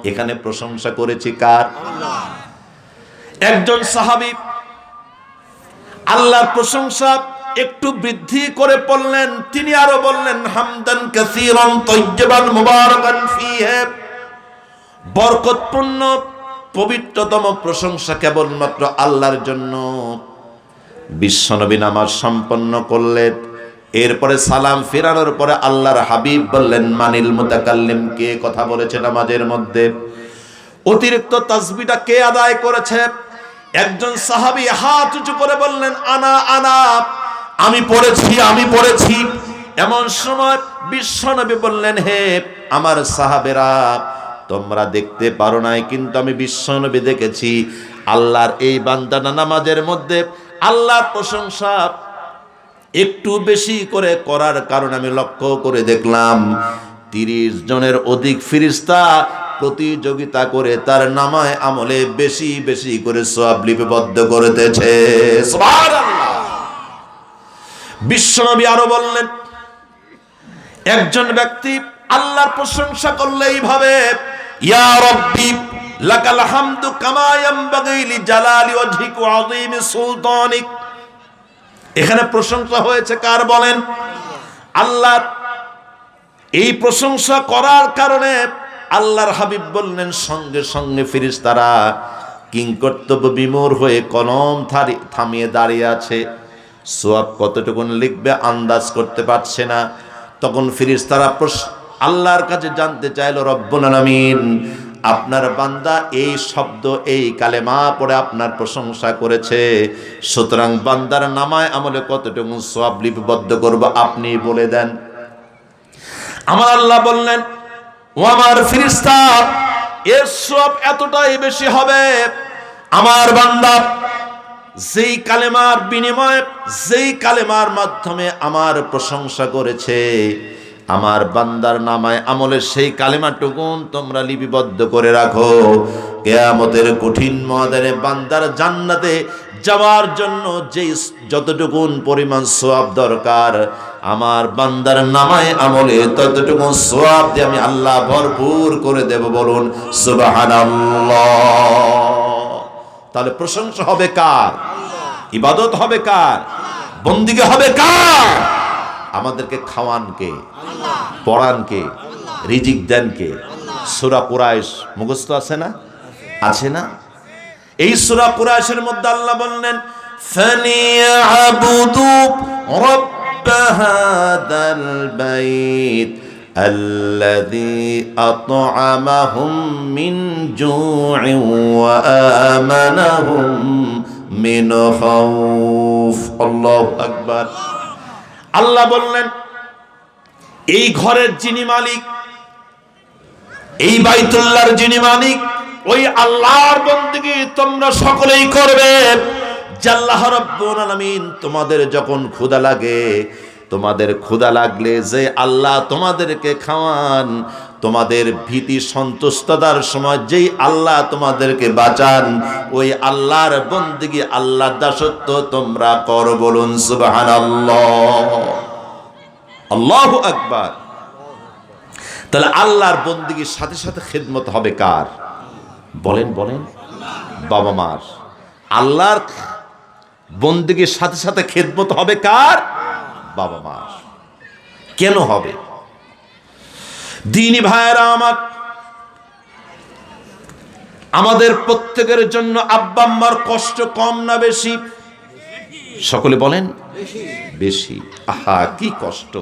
এখানে প্রশংসা করেছি কার আল্লাহ একজন সাহাবী আল্লাহর প্রশংসা একটু বৃদ্ধি করে বললেন তিনি আরো বললেন হামদান কাসীরান তাইয়্যিবান মুবারাকান ফীহি বরকতপূর্ণ পবিত্রতম প্রশংসা কেবলমাত্র আল্লাহর জন্য। বিশ্বনবী নামাজ সম্পন্ন করলেন, এরপরে সালাম ফেরানোর পরে আল্লাহর হাবিব বললেন, মানিল মুতাকাল্লিম, কে কথা বলেছে নামাজের মধ্যে? অতিরিক্ত তাসবিহটা কে আদায় করেছে? একজন সাহাবী হাত উঁচু করে বললেন, আনা আনা, আমি পড়েছি। এমন সময় বিশ্বনবী বললেন, হে আমার সাহাবেরা, তোমরা দেখতে পারো নাই, কিন্তু আমি বিশ্বনবী দেখেছি। আল্লাহর এই বান্দাটা নামাজের মধ্যে আল্লাহর প্রশংসা একটু বেশি করে করার কারণে আমি লক্ষ্য করে দেখলাম 30 জনের অধিক ফেরেশতা প্রতিযোগিতা করে তার নামায় আমলে বেশি বেশি করে সওয়াব লিপিবদ্ধ করতেছে। সুবহানাল্লাহ। বিশ্বনবী আরো বললেন, একজন ব্যক্তি আল্লাহর প্রশংসা করলে এইভাবে, ইয়া রাব্বি লাকাল হামদু কামা ইয়ানবাগি লিজালালি ওয়াজহিকা ওয়া আযীমি সুলতানিক। এখানে প্রশংসা হয়েছে কার বলেন? আল্লাহর। এই প্রশংসা করার কারণে আল্লাহর হাবিব বললেন, সঙ্গে সঙ্গে ফেরেশতারা কিংকর্তব্য বিমূঢ় হয়ে কলম থামিয়ে দাঁড়িয়ে আছে। সওয়াব কতটুকুন লিখবে আন্দাজ করতে পারছে না। তখন ফেরেশতারা আল্লাহর কাছে জানতে চাইল, রব্বুল আলামিন, আপনার বান্দা এই শব্দ, এই কালেমা পড়ে আপনার প্রশংসা করেছে, সুতরাং বান্দার নামায় আমলে কতটুকু সওয়াব লিপিবদ্ধ করব আপনি বলে দেন। আমার আল্লাহ বললেন, ও আমার ফেরেশতা, এর সওয়াব এতটাই বেশি হবে, আমার বান্দা যেই কালেমার বিনিময়ে, যেই কালেমার মাধ্যমে আমার প্রশংসা করেছে, আমার বান্দার নামায় আমলের সেই কালেমাটুকুন তোমরা লিপিবদ্ধ করে রাখো। কিয়ামতের কঠিন ময়দানে বান্দার জান্নাতে যাওয়ার জন্য যেই যতটুকুন পরিমাণ সওয়াব দরকার, আমার বান্দার নামায় আমলে ততটুকু সওয়াব দিয়ে আমি আল্লাহ ভরপুর করে দেব। বলুন সুবহানাল্লাহ। তাহলে প্রশংসা হবে কার? ইবাদত হবে কার? বন্দিকে হবে কার? আমাদেরকে খাওয়ান কে? পড়ান কে? রিজিক দেন কে? সূরা কুরাইশ মুখস্থ আছে না? আছে না? এই সূরা কুরাইশের মধ্যে আল্লাহ বললেন, ফালিয়াবুদু রাব্ব হাদাল বাইত আল্লাযী আত'আমাহুম মিন জু'ইন ওয়া আমানাহুম মিন খাউফ। আল্লাহু আকবার। আল্লাহ বললেন, এই ঘরের যিনি মালিক, এই বাইতুল্লাহর যিনি মালিক, ওই আল্লাহর বندگی তোমরা সকলেই করবে। আল্লাহ রাব্বুল আলামিন তোমাদের যখন ক্ষুধা লাগে, তোমাদের ক্ষুধা লাগলে যে আল্লাহ তোমাদেরকে খাওয়ান, তোমাদের ভীতি সন্তুষ্টতার সময় যেই আল্লাহ তোমাদেরকে বাঁচান, ওই আল্লাহর বندگی, আল্লাহর দাসত্ব তোমরা করো। বলুন সুবহানাল্লাহ। আল্লাহু আকবার। তাহলে আল্লাহর বندگির সাথে সাথে খেদমত হবে কার? বলেন বলেন। বাবা মার। আল্লাহর বندگির সাথে সাথে খেদমত হবে কার? বাবা মার। কেন হবে? দ্বীনি ভাইয়েরা আমার, আমাদের প্রত্যেকের জন্য আব্বা আম্মার কষ্ট কম না বেশি? সকলে বলেন বেশি। আহা কি কষ্ট!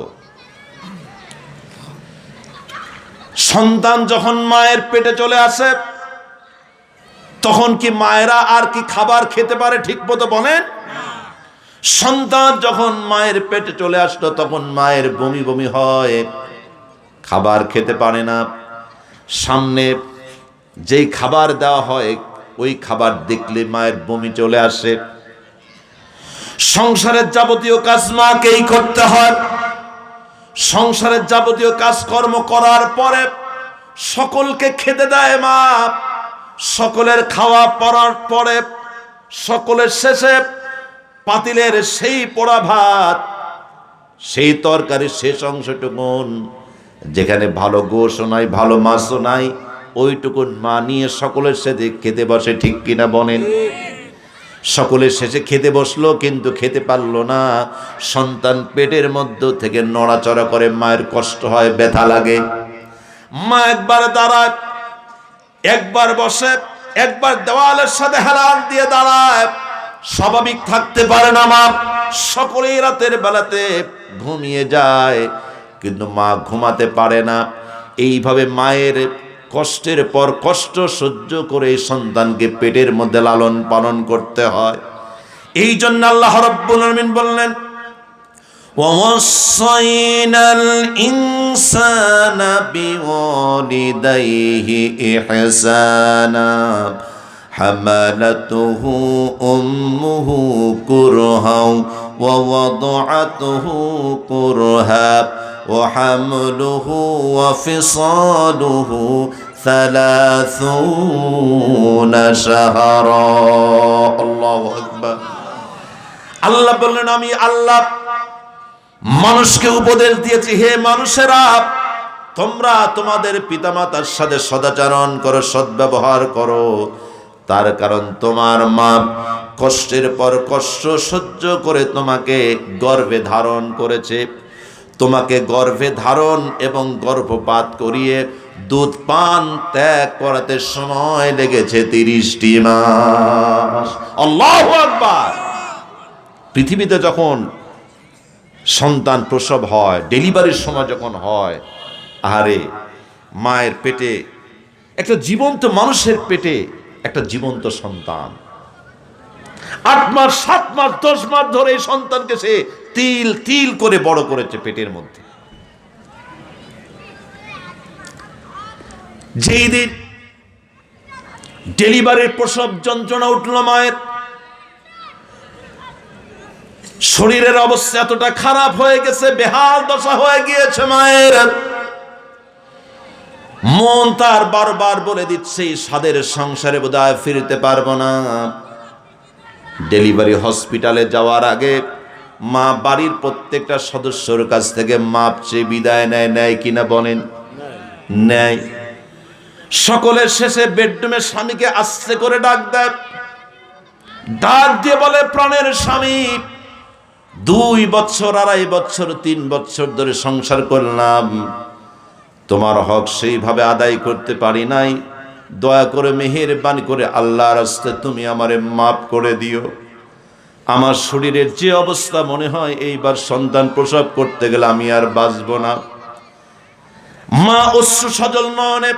সন্তান যখন মায়ের পেটে চলে আসে, তখন কি মায়েরা আর কি খাবার খেতে পারে ঠিক মতো? বলেন। সন্তান যখন মায়ের পেটে চলে আসলো, তখন মায়ের বমি বমি হয়, খাবার খেতে পারে না। সামনে যেই খাবার দেওয়া হয়, ওই খাবার দেখলে মায়ের বমি চলে আসে। সংসারের যাবতীয় কাজ মাকেই করতে হয়। সংসারের যাবতীয় কাজকর্ম করার পরে সকলকে খেতে দেয় মা। সকলের খাওয়া পড়ার পরে সকলের শেষে পাতিলের সেই পোড়া ভাত, সেই তরকারির শেষ অংশটুকুন, যেখানে ভালো গোশও নাই, ভালো মাছও নাই, ওইটুকুন মা নিয়ে সকলের সাথে খেতে বসে। ঠিক কিনা বলেন? সকলের শেষে খেতে বসলো, কিন্তু খেতে পারলো না। সন্তান পেটের মধ্য থেকে নড়াচড়া করে, মায়ের কষ্ট হয়, ব্যথা লাগে। মা একবার দাঁড়ায়, একবার বসে, একবার দেওয়ালের সাথে হেলান দিয়ে দাঁড়ায়, স্বাভাবিক থাকতে পারে না মা। সকলেই রাতের বেলাতে ঘুমিয়ে যায়, কিন্তু মা ঘুমাতে পারে না। এইভাবে মায়ের কষ্টের পর কষ্ট সহ্য করে সন্তানকে পেটের মধ্যে লালন পালন করতে হয়। এই জন্য আল্লাহ রাব্বুল আলামিন বললেন, وَوَصَّيْنَا الْإِنسَانَ بِوَالِدَيْهِ إِحْسَانًا حَمَلَتْهُ أُمُّهُ كُرْهًا وَوَضَعَتْهُ كُرْهًا وَحَمْلُهُ وَفِصَالُهُ 30 شهرا আল্লাহু আকবার। আল্লাহ বললেন, আমি আল্লাহ মানুষকে উপদেশ দিয়েছি, হে মানুষেরা, তোমরা তোমাদের পিতামাতার সাথে সদাচরণ করো, সদ্ব্যবহার করো। তার কারণ তোমার মা কষ্টের পর কষ্ট সহ্য করে তোমাকে গর্ভে ধারণ করেছে। তোমাকে গর্ভে ধারণ এবং গর্ভপাত করিয়ে দুধ পান ত্যাগ করাতে সময় লেগেছে 30টি মাস। আল্লাহু আকবার। পৃথিবীতে যখন সন্তান প্রসব হয়, ডেলিভারির সময় যখন হয়, আহারে মায়ের পেটে একটা জীবন্ত মানুষের পেটে একটা জীবন্ত সন্তান, 8 মাস 7 মাস 10 মাস ধরে এই সন্তানকে সে তিল তিল করে বড় করেছে পেটের মধ্যে। যেই দিন ডেলিভারির প্রসব যন্ত্রণা উঠল মায়ের, শরীরের অবস্থা এতটা খারাপ হয়ে গেছে, বেহাল দশা হয়ে গিয়েছে মায়ের। মন তার বারবার বলে দিচ্ছে স্বাদের সংসারে বোধহয় ফিরতে পারবো না। ডেলিভারি হসপিটালে যাওয়ার আগে মা বাড়ির প্রত্যেকটা সদস্যর কাছ থেকে মাপ চেয়ে বিদায় নেয়, নেয় কিনা বলেন? নেয়। সকলের শেষে বেডরুমে স্বামীকে আস্তে করে ডাক দেয়, ডাক দিয়ে বলে, প্রাণের স্বামী, 2 বছর 2.5 বছর 3 বছর ধরে সংসার করলাম, তোমার হক সেইভাবে আদায় করতে পারি নাই। দয়া করে মেহেরবানি করে আল্লাহর রাস্তায় তুমি আমারে মাফ করে দিও। আমার শরীরের যে অবস্থা, মনে হয় এইবার সন্তান প্রসব করতে গেলে আমি আর বাঁচব না। মা অশ্রু সজল নয়নে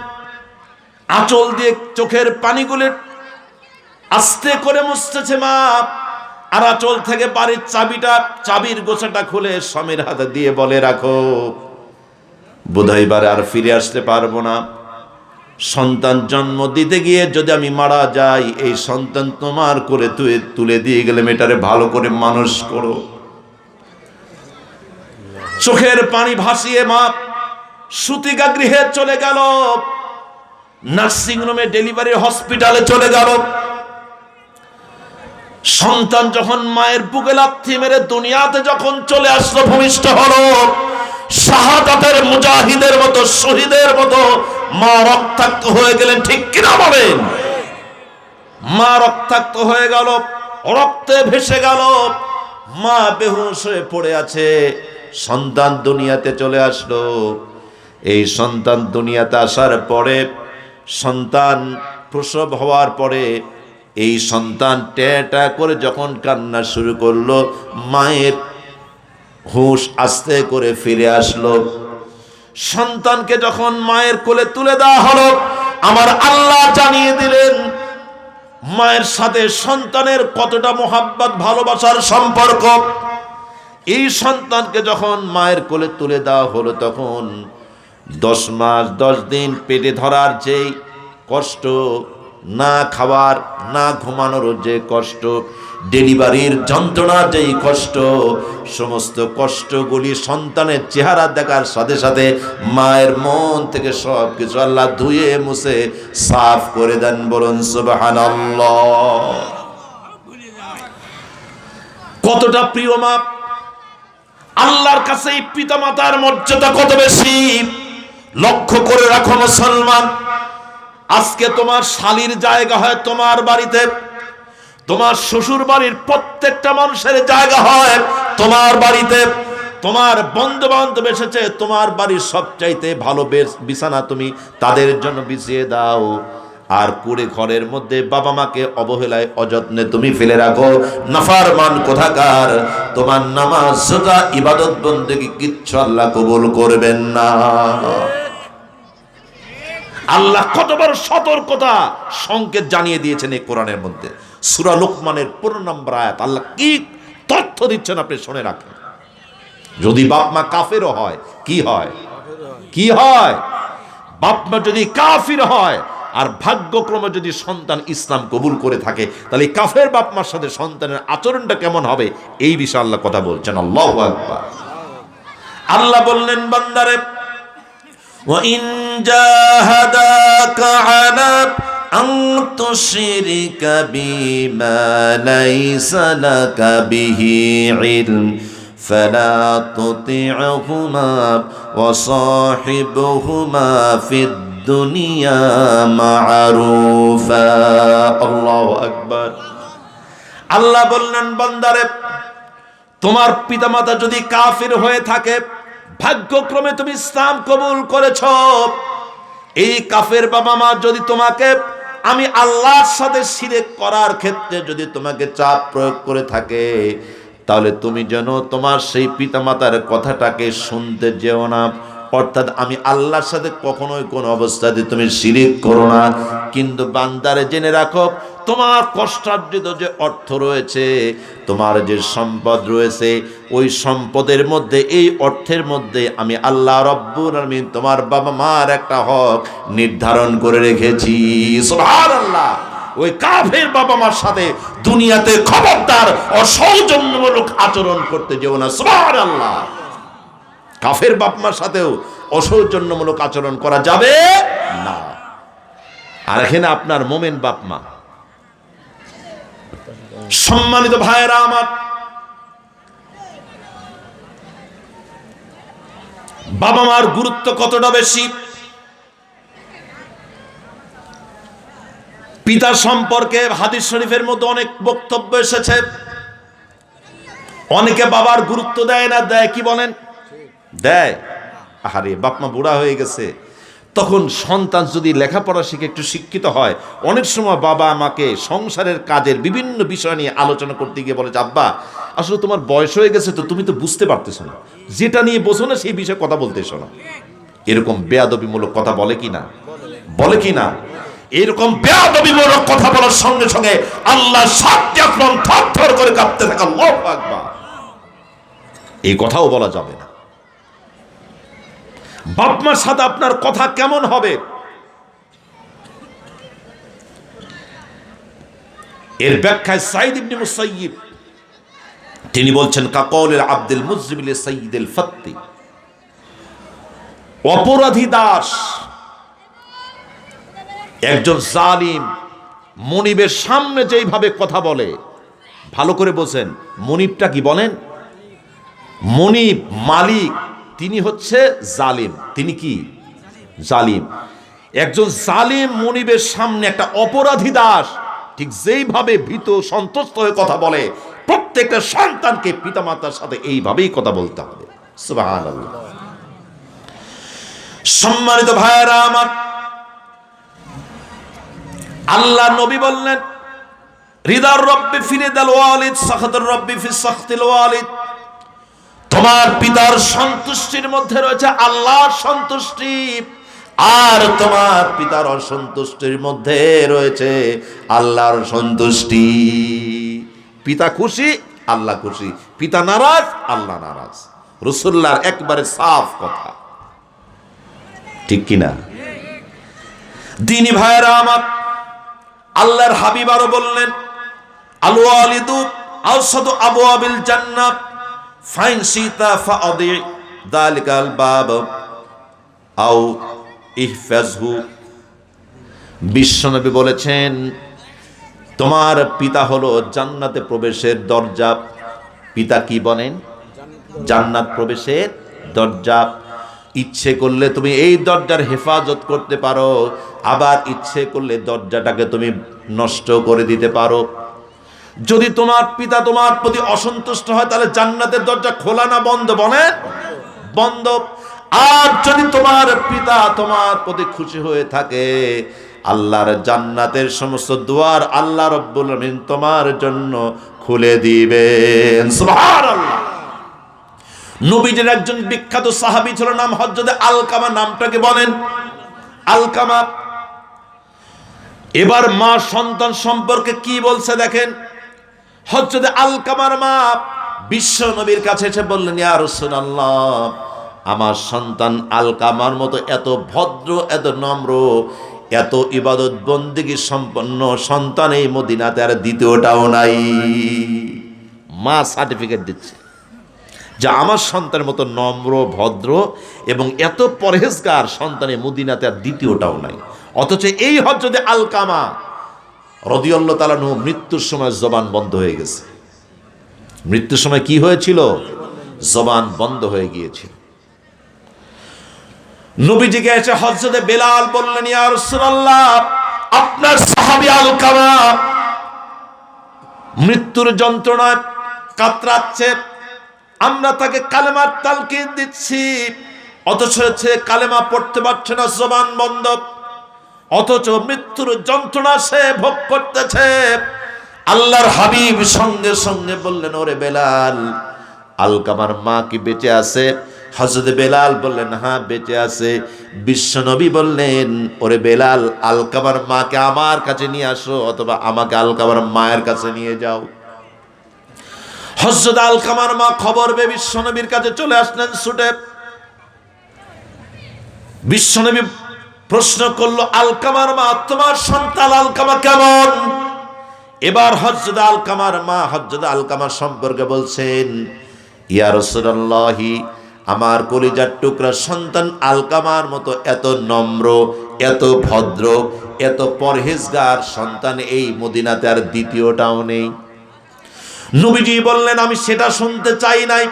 আঁচল দিয়ে চোখের পানিগুলো আস্তে করে মুছতেছে মা। আর আঁচল থেকে বাড়ির চাবির গোছাটা খুলে স্বামীর হাতে দিয়ে বলে, রাখো, বোধহয় আর ফিরে আসতে পারবো না। সন্তান জন্ম দিতে গিয়ে যদি আমি মারা যাই, এই সন্তান তোমার করে তুলে দিয়ে গেলে মেয়েটারে ভালো করে মানুষ করো। চোখের পানি ভাসিয়ে মা সুতিকা গৃহে চলে গেল, নার্সিং হোমে, ডেলিভারি হসপিটালে চলে গেল। সন্তান যখন মায়ের বুকে লাথি মেরে দুনিয়াতে যখন চলে আসলো, ভূমিষ্ঠ হলো, শাহাদাতের মুজাহিদের মতো, শহীদের মতো মা রক্তাক্ত হয়ে গেলেন। ঠিক কিনা বলেন? মা রক্তাক্ত হয়ে গেল, রক্তে ভেসে গেল, মা বেহুশ হয়ে পড়ে আছে। সন্তান দুনিয়াতে চলে আসলো। এই সন্তান দুনিয়াতে আসার পরে, সন্তান প্রসব হওয়ার পরে, এই সন্তান টেটা করে যখন কান্না শুরু করলো, মায়ের হুঁশ আস্তে করে ফিরে আসলো। সন্তানকে যখন মায়ের কোলে তুলে দেওয়া হলো, আমার আল্লাহ জানিয়ে দিলেন মায়ের সাথে সন্তানের কতটা মোহাব্বত, ভালোবাসার সম্পর্ক। এই সন্তানকে যখন মায়ের কোলে তুলে দেওয়া হলো, তখন 10 মাস 10 দিন পেটে ধরার যেই কষ্ট, না খাবার না ঘুমানোর যে কষ্ট, ডেলিভারির যন্ত্রণার যেই কষ্ট, সমস্ত কষ্টগুলি সন্তানের চেহারা দেখার সাথে সাথে মায়ের মন থেকে সব কিছু আল্লাহ ধুয়ে মুছে সাফ করে দেন। বলুন সুবহানাল্লাহ। কতটা প্রিয় মা! আল্লাহর কাছে এই পিতামাতার মর্যাদা কত বেশি। লক্ষ্য করে রাখো মুসলমান, আজকে তোমার শালীর জায়গা হয় তোমার বাড়িতে, তোমার শ্বশুর বাড়ির প্রত্যেকটা মানুষের জায়গা হয় তোমার বাড়িতে। তোমার বন্ধু বান্ধব এসেছে, তোমার বাড়ির সবচাইতে ভালো বিছানা তুমি তাদের জন্য বিছিয়ে দাও। আর কুড়ে ঘরের মধ্যে বাবা মাকে অবহেলায় অযত্নে তুমি ফেলে রাখো, নাফরমান কোথাকার, তোমার নামাজ রোজা ইবাদত বন্দেগী কিচ্ছু আল্লাহ কবুল করবেন না। আল্লাহ কত বড় সতর্কতা সংকেত জানিয়ে দিয়েছেন এই কোরআনের মধ্যে। সূরা লোকমানের 15 নম্বর আয়াত। আল্লাহ কি তথ্য দিচ্ছেন আপনি শুনে রাখেন। যদি বাপ মা কাফেরও হয়, কি হয়? কি হয়? বাপ মা যদি কাফির হয় আর ভাগ্যক্রমে যদি সন্তান ইসলাম কবুল করে থাকে, তাহলে কাফের বাপ মার সাথে সন্তানের আচরণটা কেমন হবে এই বিষয়ে আল্লাহ কথা বলছেন। আল্লাহু আকবার। আল্লাহ বললেন বান্দারে, وَإِن جَاهَدَاكَ عَلَىٰ أَن تُشْرِكَ بِمَا لَيْسَ لَكَ بِهِ عِلْمٌ فَلَا تُطِعْهُمَا وَصَاحِبْهُمَا فِي الدُّنْيَا مَعْرُوفًا। আল্লাহু আকবার। আল্লাহ বললেন বান্দারে, তোমার পিতামাতা যদি কাফির হয়ে থাকে, ভাগ্যক্রমে তুমি ইসলাম কবুল করেছ, এই কাফের বাবা মা যদি তোমাকে আমি আল্লাহর সাথে শিরক করার ক্ষেত্রে যদি তোমাকে চাপ প্রয়োগ করে থাকে, তাহলে তুমি যেন তোমার সেই পিতামাতার কথাটাকে শুনতে যেও না। অর্থাৎ আমি আল্লাহর সাথে কখনোই কোনো অবস্থাতে তুমি শিরক করো না। কিন্তু বান্দারে জেনে রাখো, তোমার কষ্টার্জিত যে অর্থ রয়েছে, তোমার যে সম্পদ রয়েছে, ওই সম্পদের মধ্যে, এই অর্থের মধ্যে আমি আল্লাহ রব্বুল আলামিন তোমার বাবা মার একটা হক নির্ধারণ করে রেখেছি। সুবহানাল্লাহ। ওই কাফের বাবা মার সাথে দুনিয়াতে খবরদার অসৌজন্যমূলক আচরণ করতে যেও না। সুবহানাল্লাহ। কাফের বাপ মার সাথেও অসৌজন্যমূলক আচরণ করা যাবে না। আর এখানে আপনার মোমেন বাপ মা। সম্মানিত ভাইয়েরা আমার, বাবা মার গুরুত্ব কতটা বেশি। পিতা সম্পর্কে হাদিস শরীফের মধ্যে অনেক বক্তব্য এসেছে। অনেকে বাবার গুরুত্ব দেয় না, দেয় কি বলেন? দেয়। আরে বাপ মা বুড়া হয়ে গেছে, তখন সন্তান যদি লেখাপড়া শিখে একটু শিক্ষিত হয়, অনেক সময় বাবা আমাকে সংসারের কাজের বিভিন্ন বিষয় নিয়ে আলোচনা করতে গিয়ে বলে, আব্বা আসলে তোমার বয়স হয়ে গেছে তো, তুমি তো বুঝতে পারতেছো না, যেটা নিয়ে বোঝো না সেই বিষয়ে কথা বলতেছো না। এরকম বেয়াদবিমূলক কথা বলে কি না? বলে কি না? এরকম বেয়াদবিমূলক কথা বলার সঙ্গে সঙ্গে আল্লাহ সাতটি আকরাম থরথর করে কাঁপতে থাকে। আল্লাহু আকবার। এই কথাও বলা যাবে না। বাপ মার সাথে আপনার কথা কেমন হবে, এর ব্যাখ্যায় সাঈদ ইবনে মুসাইয়িব তিনি বলছেন, কাকৌলিল আব্দুল মুজরিম লি সাইয়্যিদিল ফাত্তি। অপরাধী দাস একজন জালিম মনিবের সামনে যেইভাবে কথা বলে, ভালো করে বোঝেন, মনিবটা কি বলেন? মনিব মালিক, তিনি হচ্ছে জালিম। তিনি কি? জালিম। একজন জালিম মনিবের সামনে একটা অপরাধী দাস ঠিক যেইভাবে ভীত সন্তুষ্ট হয়ে কথা বলে, প্রত্যেকটা সন্তানকে পিতামাতার সাথে এইভাবেই কথা বলতে হবে। সুবহানাল্লাহ। সম্মানিত ভাইয়েরা আমার, আল্লাহ নবী বললেন, রিদার রব্বি ফি রিদাল ওয়ালিদ, সাখাতুর রব্বি ফি সাখতিল ওয়ালিদ। তোমার পিতার সন্তুষ্টির মধ্যে রয়েছে আল্লাহর সন্তুষ্টি, আর তোমার পিতার অসন্তুষ্টির মধ্যে রয়েছে আল্লাহর সন্তুষ্টি। পিতা খুশি, আল্লাহ খুশি। পিতা নারাজ, আল্লাহ নারাজ। রাসূলুল্লাহর একবারে সাফ কথা, ঠিক কিনা? দিনী ভাইয়েরা আমার, আল্লাহর হাবিব আরো বললেন, আল ওয়ালিদু আওসাদু আবওয়াবিল জান্নাহ ফাইন সিতা ফাদি যালিকাল বাব আও ইহফাজহু। বিশ্বনবী বলেছেন, তোমার পিতা হলো জান্নাতে প্রবেশের দরজা। পিতা কি বলেন? জান্নাত প্রবেশের দরজা। ইচ্ছে করলে তুমি এই দরজার হেফাজত করতে পারো, আবার ইচ্ছে করলে দরজাটাকে তুমি নষ্ট করে দিতে পারো। যদি তোমার পিতা তোমার প্রতি অসন্তুষ্ট হয়, তাহলে জান্নাতের দরজা খোলা না বন্ধ? বলেন বন্ধ। আর যদি তোমার পিতা তোমার প্রতি খুশি হয়ে থাকে, আল্লাহর জান্নাতের সমস্ত দুয়ার আল্লাহ রাব্বুল আমিন তোমার জন্য খুলে দিবেন। সুবহানাল্লাহ। নবীজির একজন বিখ্যাত সাহাবী ছিল, নাম হযরত আলকামা। নামটাকে বলেন আলকামা। এবার মা সন্তান সম্পর্কে কি বলছে দেখেন। হযরত আলকামার মা বিশ্ব নবীর কাছে এসে বললেন, ইয়া রাসূলুল্লাহ, আমার সন্তান আলকামার মতো এত ভদ্র, এত নম্র, এত ইবাদত বন্দেগী সম্পন্ন সন্তান এই মদিনাতে আর দ্বিতীয়টাও নাই। মা সার্টিফিকেট দিচ্ছে যে আমার সন্তানের মতো নম্র, ভদ্র এবং এত পরহেজগার সন্তান এই মদিনাতে আর দ্বিতীয়টাও নাই। অথচ এই হযরত আলকামা রাদিয়াল্লাহু তাআলা আনহু মৃত্যুর সময় জবান বন্ধ হয়ে গেছে। মৃত্যুর সময় কি হয়েছিল? জবান বন্ধ হয়ে গিয়েছিল। নবীজিকে এসে হযরত বেলাল বললেন, ইয়া রাসূলুল্লাহ, আপনার সাহাবী আলকামা মৃত্যুর যন্ত্রণায় কাতরাচ্ছে, আমরা তাকে কালেমার তালকিন দিচ্ছি, অথচ সে কালেমা পড়তে পারছে না, জবান বন্ধ, অথচ মৃত্যুর যন্ত্রণা সে ভোগ করতেছে। আল্লাহর হাবিব সঙ্গে সঙ্গে বললেন, ওরে বেলাল, আলকামার মা কি বেঁচে আছে? হযরত বেলাল বললেন, হ্যাঁ বেঁচে আছে। বিশ্বনবী বললেন, ওরে বেলাল, আলকামার মাকে আমার কাছে নিয়ে আসো, অথবা আমাকে আলকামার মায়ের কাছে নিয়ে যাও। হযরত আলকামার মা খবর পেয়ে বিশ্বনবীর কাছে চলে আসলেন ছুটে। বিশ্বনবী প্রশ্ন করলো, আলকামার মা, তোমার সন্তান আলকামা কেমন? এবার হযরত আলকামার মা হযরত আলকামা সম্পর্কে বলছেন, ইয়া রাসূলুল্লাহ, আমার কলিজার টুকরা সন্তান আলকামার মতো এত নম্র, এত ভদ্র, এত পরহেজগার সন্তান এই মদিনাতে আর দ্বিতীয়টাও নেই। নবীজি বললেন, আমি সেটা শুনতে চাই নাই,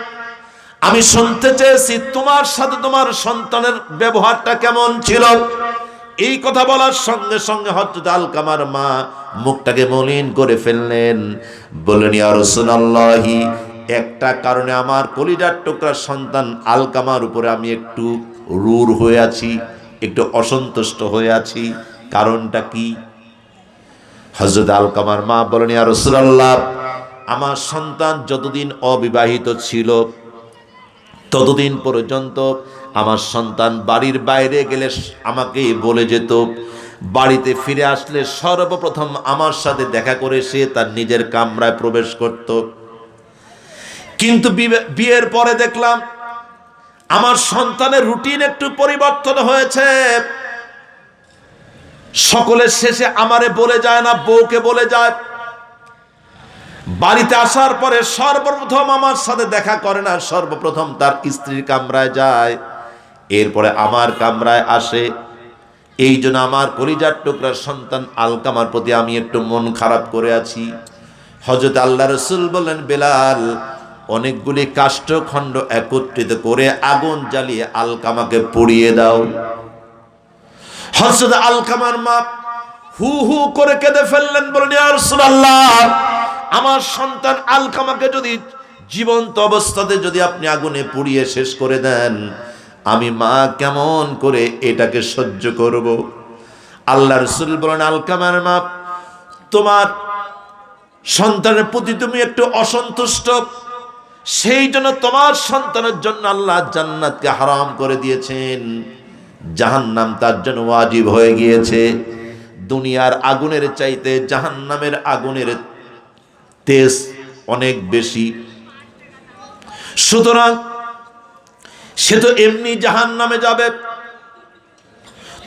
আমি শুনতে চেয়েছি তোমার সাথে তোমার সন্তানের ব্যবহারটা কেমন ছিল। এই কথা বলার সঙ্গে সঙ্গে হযরত আলকামার মা মুখটাকে মলিন করে ফেললেন, বললেন, ইয়া রাসূলুল্লাহ, একটা কারণে আমার কলিজার টুকরা সন্তান আলকামার উপরে আমি একটু রূঢ় হয়ে আছি, একটু অসন্তুষ্ট হয়ে আছি। কারণটা কি? হযরত আলকামার মা বলেন, ইয়া রাসূলুল্লাহ, আমার সন্তান যতদিন অবিবাহিত ছিল ততদিন পর্যন্ত আমার সন্তান বাড়ির বাইরে গেলে আমাকে বলে যেত, বাড়িতে ফিরে আসলে সর্বপ্রথম আমার সাথে দেখা করে সে তার নিজের কামরায় প্রবেশ করত। কিন্তু বিয়ের পরে দেখলাম আমার সন্তানের রুটিন একটু পরিবর্তন হয়েছে। সকলের শেষে আমারে বলে যায় না, বউকে বলে যায়। বাড়িতে আসার পরে সর্বপ্রথম আমার সাথে দেখা করে না, সর্বপ্রথম তার স্ত্রীর কামরায় যায়, এরপরে আমার কামরায় আসে। এই জন্য আমার কলিজার টুকরা সন্তান আলকামার প্রতি আমি একটু মন খারাপ করে আছি। হযরত আল্লাহ রাসূল বললেন, বেলাল, অনেকগুলি কাষ্ঠখণ্ড একত্রিত করে আগুন জ্বালিয়ে আলকামাকে পুড়িয়ে দাও। হযরত আলকামার মা হু হু করে কেঁদে ফেললেন, বলেন, ইয়া রাসূলুল্লাহ, আমার সন্তান আলকামাকে যদি জীবন্ত অবস্থাতে যদি আপনি আগুনে পুড়িয়ে শেষ করে দেন, আমি মা কেমন করে এটাকে সহ্য করব? আল্লাহ রাসূল বলেন, আলকামার মা, তোমার সন্তানের প্রতি তুমি একটু অসন্তুষ্ট, সেই জন্য তোমার সন্তানের জন্য আল্লাহ জান্নাতকে হারাম করে দিয়েছেন, জাহান্নাম তার জন্য ওয়াজিব হয়ে গিয়েছে। দুনিয়ার আগুনের চাইতে জাহান্নামের আগুনের তেজ অনেক বেশি, সুতরাং সে তো এমনি জাহান্নামে যাবে।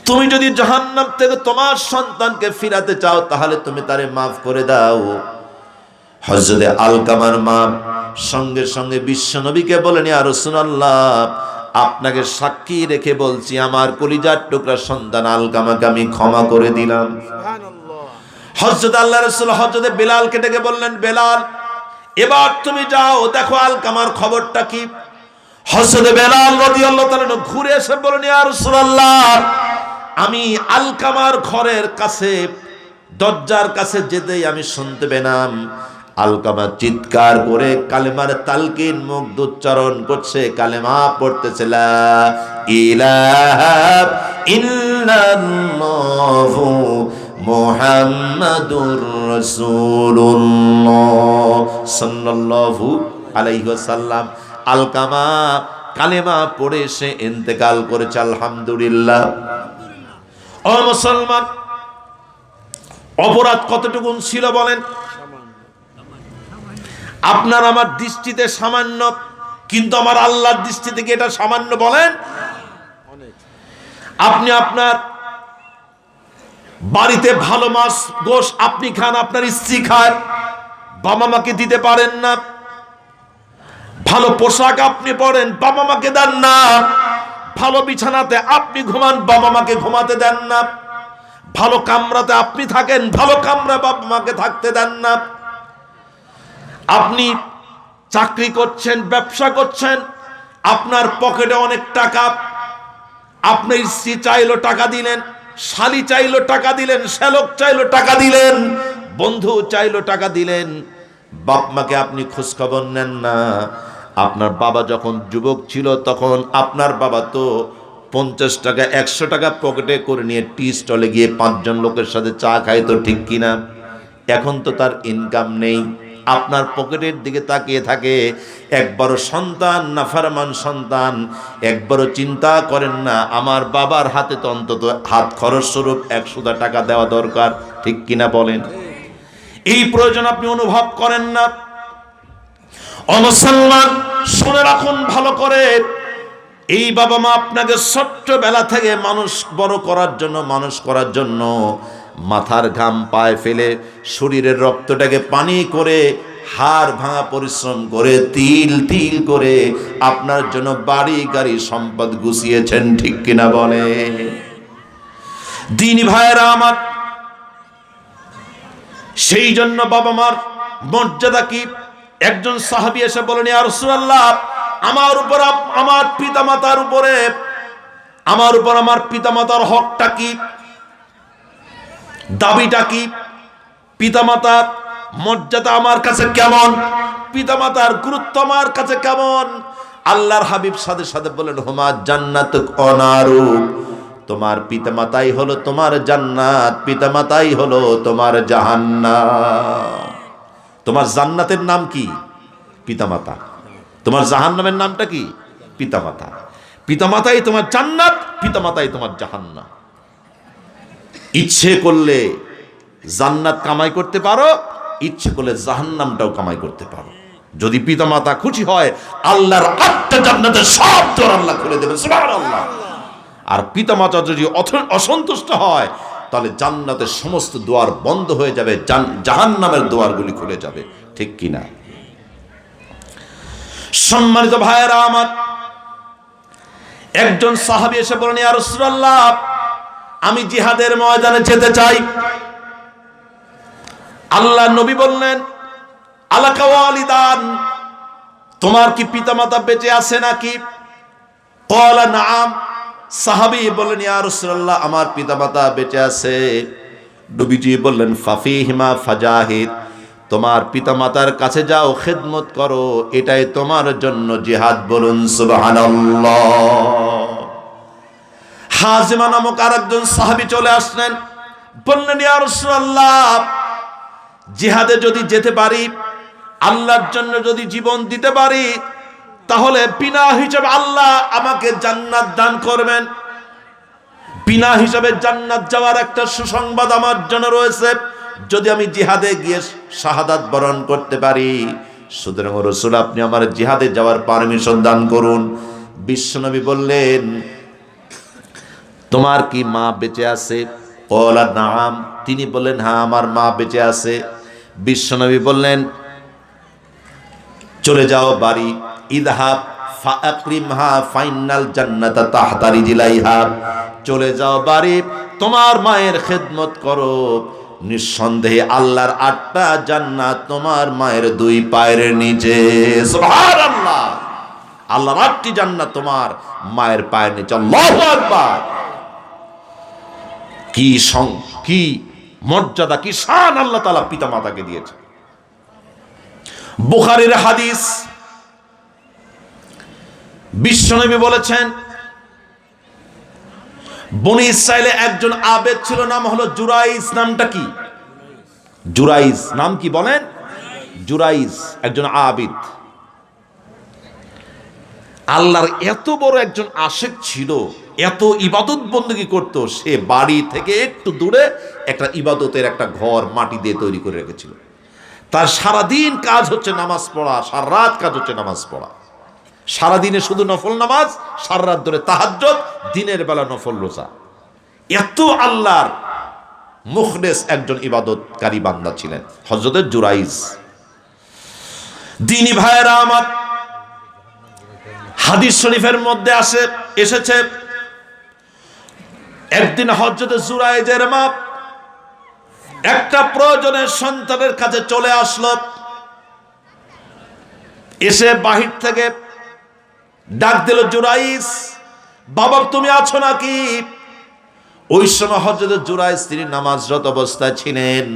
তুমি যদি জাহান্নাম থেকে তোমার সন্তানকে ফিরাতে চাও তাহলে তুমি তারে মাফ করে দাও। হযরত আলকামার মা সঙ্গে সঙ্গে বিশ্বনবীকে বলেন, ইয়া রাসূলুল্লাহ, আপনাকে সাক্ষী রেখে বলছি, আমার কলিজার টুকরা সন্তান আলকামাকে আমি ক্ষমা করে দিলাম। হযরত আল্লাহ রাসূল হযরত বেলালকে ডেকে বললেন, বেলাল, এবার তুমি যাও, দেখো আলকামার খবরটা কি। হযরত বেলাল রাদিয়াল্লাহু তাআলা ঘুরে এসে বলেন, ইয়া রাসূলুল্লাহ, আমি আলকামার ঘরের কাছে দরজার কাছে যেতেই আমি শুনতে পেলাম আলকামা চিৎকার করে কালেমার তালকিন মুগ্ধ উচ্চারণ করছে, কালেমা পড়তেছে, লা ইলাহা ইল্লাল্লাহ ইল্লাল্লাহু মুহাম্মাদুর রাসূলুল্লাহ সাল্লাল্লাহু আলাইহি ওয়াসাল্লাম। আলকামা কালেমা পড়ে সে ইন্তেকাল করেছে, আলহামদুলিল্লাহ। ও মুসলমান, অপরাধ কতটুকু ছিল বলেন? আপনার আমার দৃষ্টিতে সামান্য, কিন্তু আমার আল্লাহর দৃষ্টি থেকে এটা সামান্য বলেন? আপনি আপনার বাড়িতে ভালো মাছ গোশ আপনি খান, আপনার স্ত্রী খায়, বাবা মাকে দিতে পারেন না। ভালো পোশাক আপনি পরেন, বাবা মাকে দেন না। ভালো বিছানাতে আপনি ঘুমান, বাবা মাকে ঘুমাতে দেন না। ভালো কামরাতে আপনি থাকেন, ভালো কামরা বাবা মাকে থাকতে দেন না। আপনি চাকরি করছেন, ব্যবসা করছেন, আপনার পকেটে অনেক টাকা, আপনার স্ত্রী চাইলো টাকা দিলেন, শালি চাইলো টাকা দিলেন, শ্যালক চাইলো টাকা দিলেন, বন্ধু চাইলো টাকা দিলেন, বাপ মাকে আপনি খোঁজ খবর নেন না। আপনার বাবা যখন যুবক ছিল তখন আপনার বাবা তো 50 টাকা 100 টাকা পকেটে করে নিয়ে টি স্টলে গিয়ে 5 জন লোকের সাথে চা খায়, তো ঠিক কিনা? এখন তো তার ইনকাম নেই, আপনার পকেটের দিকে তাকিয়ে থাকে। একবারও সন্তান, নাফরমান সন্তান, একবারও চিন্তা করেন না আমার বাবার হাতে তো অন্তত হাত খরচ স্বরূপ 100 টাকা দেওয়া দরকার, ঠিক কিনা বলেন? এই প্রয়োজন আপনি অনুভব করেন না। মুসলমান, শুনে রাখুন ভালো করে, এই বাবা মা আপনাকে ছোট্টবেলা থেকে বড় করার জন্য মাথার ঘাম পায়ে ফেলে শরীরের রক্তটাকে পানি করে হাড় ভাঙা পরিশ্রম করে তিল তিল করে আপনার জন্য বাড়ি গাড়ি সম্পদ গুছিয়েছেন, ঠিক কিনা বলে? দিনী ভাইয়েরা আমার, সেই জন্য বাবা মার মর্যাদা কি? একজন সাহাবী এসে বলেন, ইয়া রাসূলুল্লাহ, আমার উপর আমার পিতামাতার হকটা কি, দাবিটা কি? পিতামাতার মর্যাদা আমার কাছে কেমন, পিতামাতার গুরুত্ব আমার কাছে কেমন? আল্লাহর হাবিব সাথে সাথে বলেন, হুমা জান্নাতুক ওয়া নারুক, তোমার পিতামাতাই হলো তোমার জান্নাত, পিতামাতাই হলো তোমার জাহান্নাম। তোমার জান্নাতের নাম কি? পিতামাতা। তোমার জাহান্নামের নামটা কি? পিতামাতা। পিতামাতাই তোমার জান্নাত, পিতামাতাই তোমার জাহান্নাম। ইচ্ছে করলে জান্নাত কামাই করতে পারো, ইচ্ছে করলে জাহান্নামটাও কামাই করতে পারো। যদি পিতামাতা খুশি হয়, আল্লাহর 8টা জান্নাতের সব দর আল্লাহ খুলে দেবেন, সুবহানাল্লাহ। আর পিতামাতা যদি অসন্তুষ্ট হয়, তাহলে জান্নাতের সমস্ত দুয়ার বন্ধ হয়ে যাবে, জাহান্নামের দুয়ারগুলি খুলে যাবে, ঠিক কিনা? সম্মানিত ভাইয়েরা আমার, একজন সাহাবী এসে বলেন, ইয়া রাসূলুল্লাহ, আমি জিহাদের ময়দানে যেতে চাই। আল্লাহ নবী বললেন, আলাকা ওয়ালিদান, তোমার কি পিতামাতা বেঁচে আছে নাকি? ক্বালা নাআম, সাহাবী বললেন, ইয়া রাসূলুল্লাহ, আমার পিতামাতা বেঁচে আছে। নবীজি বললেন, ফাফিহিমা ফাজাহিদ, তোমার পিতামাতার কাছে যাও, খেদমত করো, এটাই তোমার জন্য জিহাদ। বলুন সুবহানাল্লাহ। হাজিমা নামক আরেকজন সাহাবী চলে আসলেন, বললেন, ইয়া রাসূলুল্লাহ, জিহাদে যদি যেতে পারি, আল্লাহর জন্য যদি জীবন দিতে পারি, তাহলে বিনা হিসাবে আল্লাহ আমাকে জান্নাত দান করবেন। বিনা হিসাবে জান্নাত যাওয়ার একটা সুসংবাদ আমার জন্য রয়েছে, যদি আমি জিহাদে গিয়ে শাহাদাত বরণ করতে পারি। সুতরাং রাসূল, আপনি আমার জিহাদে যাওয়ার পারমিশন দান করুন। বিশ্বনবী বললেন, তোমার কি মা বেঁচে আছে? ক্বালা নাআম, তিনি বললেন, হ্যাঁ, আমার মা বেঁচে আছে। বিশ্বনবী বললেন, চলে যাও বাড়ি, ইযহাব ফাআকরিমহা ফাইনাল জান্নাতা তাহতা রিজলাইহা, চলে যাও বাড়ি, তোমার মায়ের খেদমত করো, নিঃসন্দেহে আল্লাহর 8টা জান্নাত তোমার মায়ের 2 পায়ের নিচে। সুবহানাল্লাহ, আল্লাহর 8টি জান্নাত তোমার মায়ের পায়ের নিচে। আল্লাহু আকবার। কি মর্যাদা, কি শান আল্লাহ তাআলা পিতামাতাকে দিয়েছে। বুখারীর হাদিস, বিশ্বনবী বলেছেন, বনি ইসরায়েলে একজন আবেদ ছিল, নাম হলো জুরাইজ। নামটা কি? জুরাইজ। নাম কি বলেন? জুরাইজ, একজন আবিদ। আল্লাহর এত বড় একজন আশিক ছিল, এত ইবাদত বন্দেগী করতো, সে বাড়ি থেকে একটু দূরে একটা ইবাদতের একটা ঘর মাটি দিয়ে তৈরি করে রেখেছিল। তার সারাদিন কাজ হচ্ছে নামাজ পড়া, সারা রাত কাজ হচ্ছে নামাজ পড়া। সারাদিনে শুধু নফল নামাজ, সারা রাত ধরে তাহাজ্জুদ, দিনের বেলা নফল রোজা। এত আল্লাহর মুখলেস একজন ইবাদতকারী বান্দা ছিলেন হযরত জুরাইজ। দ্বীনি ভাইয়েরা আমার, হাদিস শরীফের মধ্যে এসেছে একদিন হযরত জুরাইজের মা একটা প্রয়োজনের সন্তানের কাছে চলে আসলো। এসে বাহির থেকে ডাক দিল, জুরাইজ, বাবা তুমি আছো নাকি? ওই সময় হযরত জুরাইজ তিনি নামাজরত অবস্থায় ছিলেন,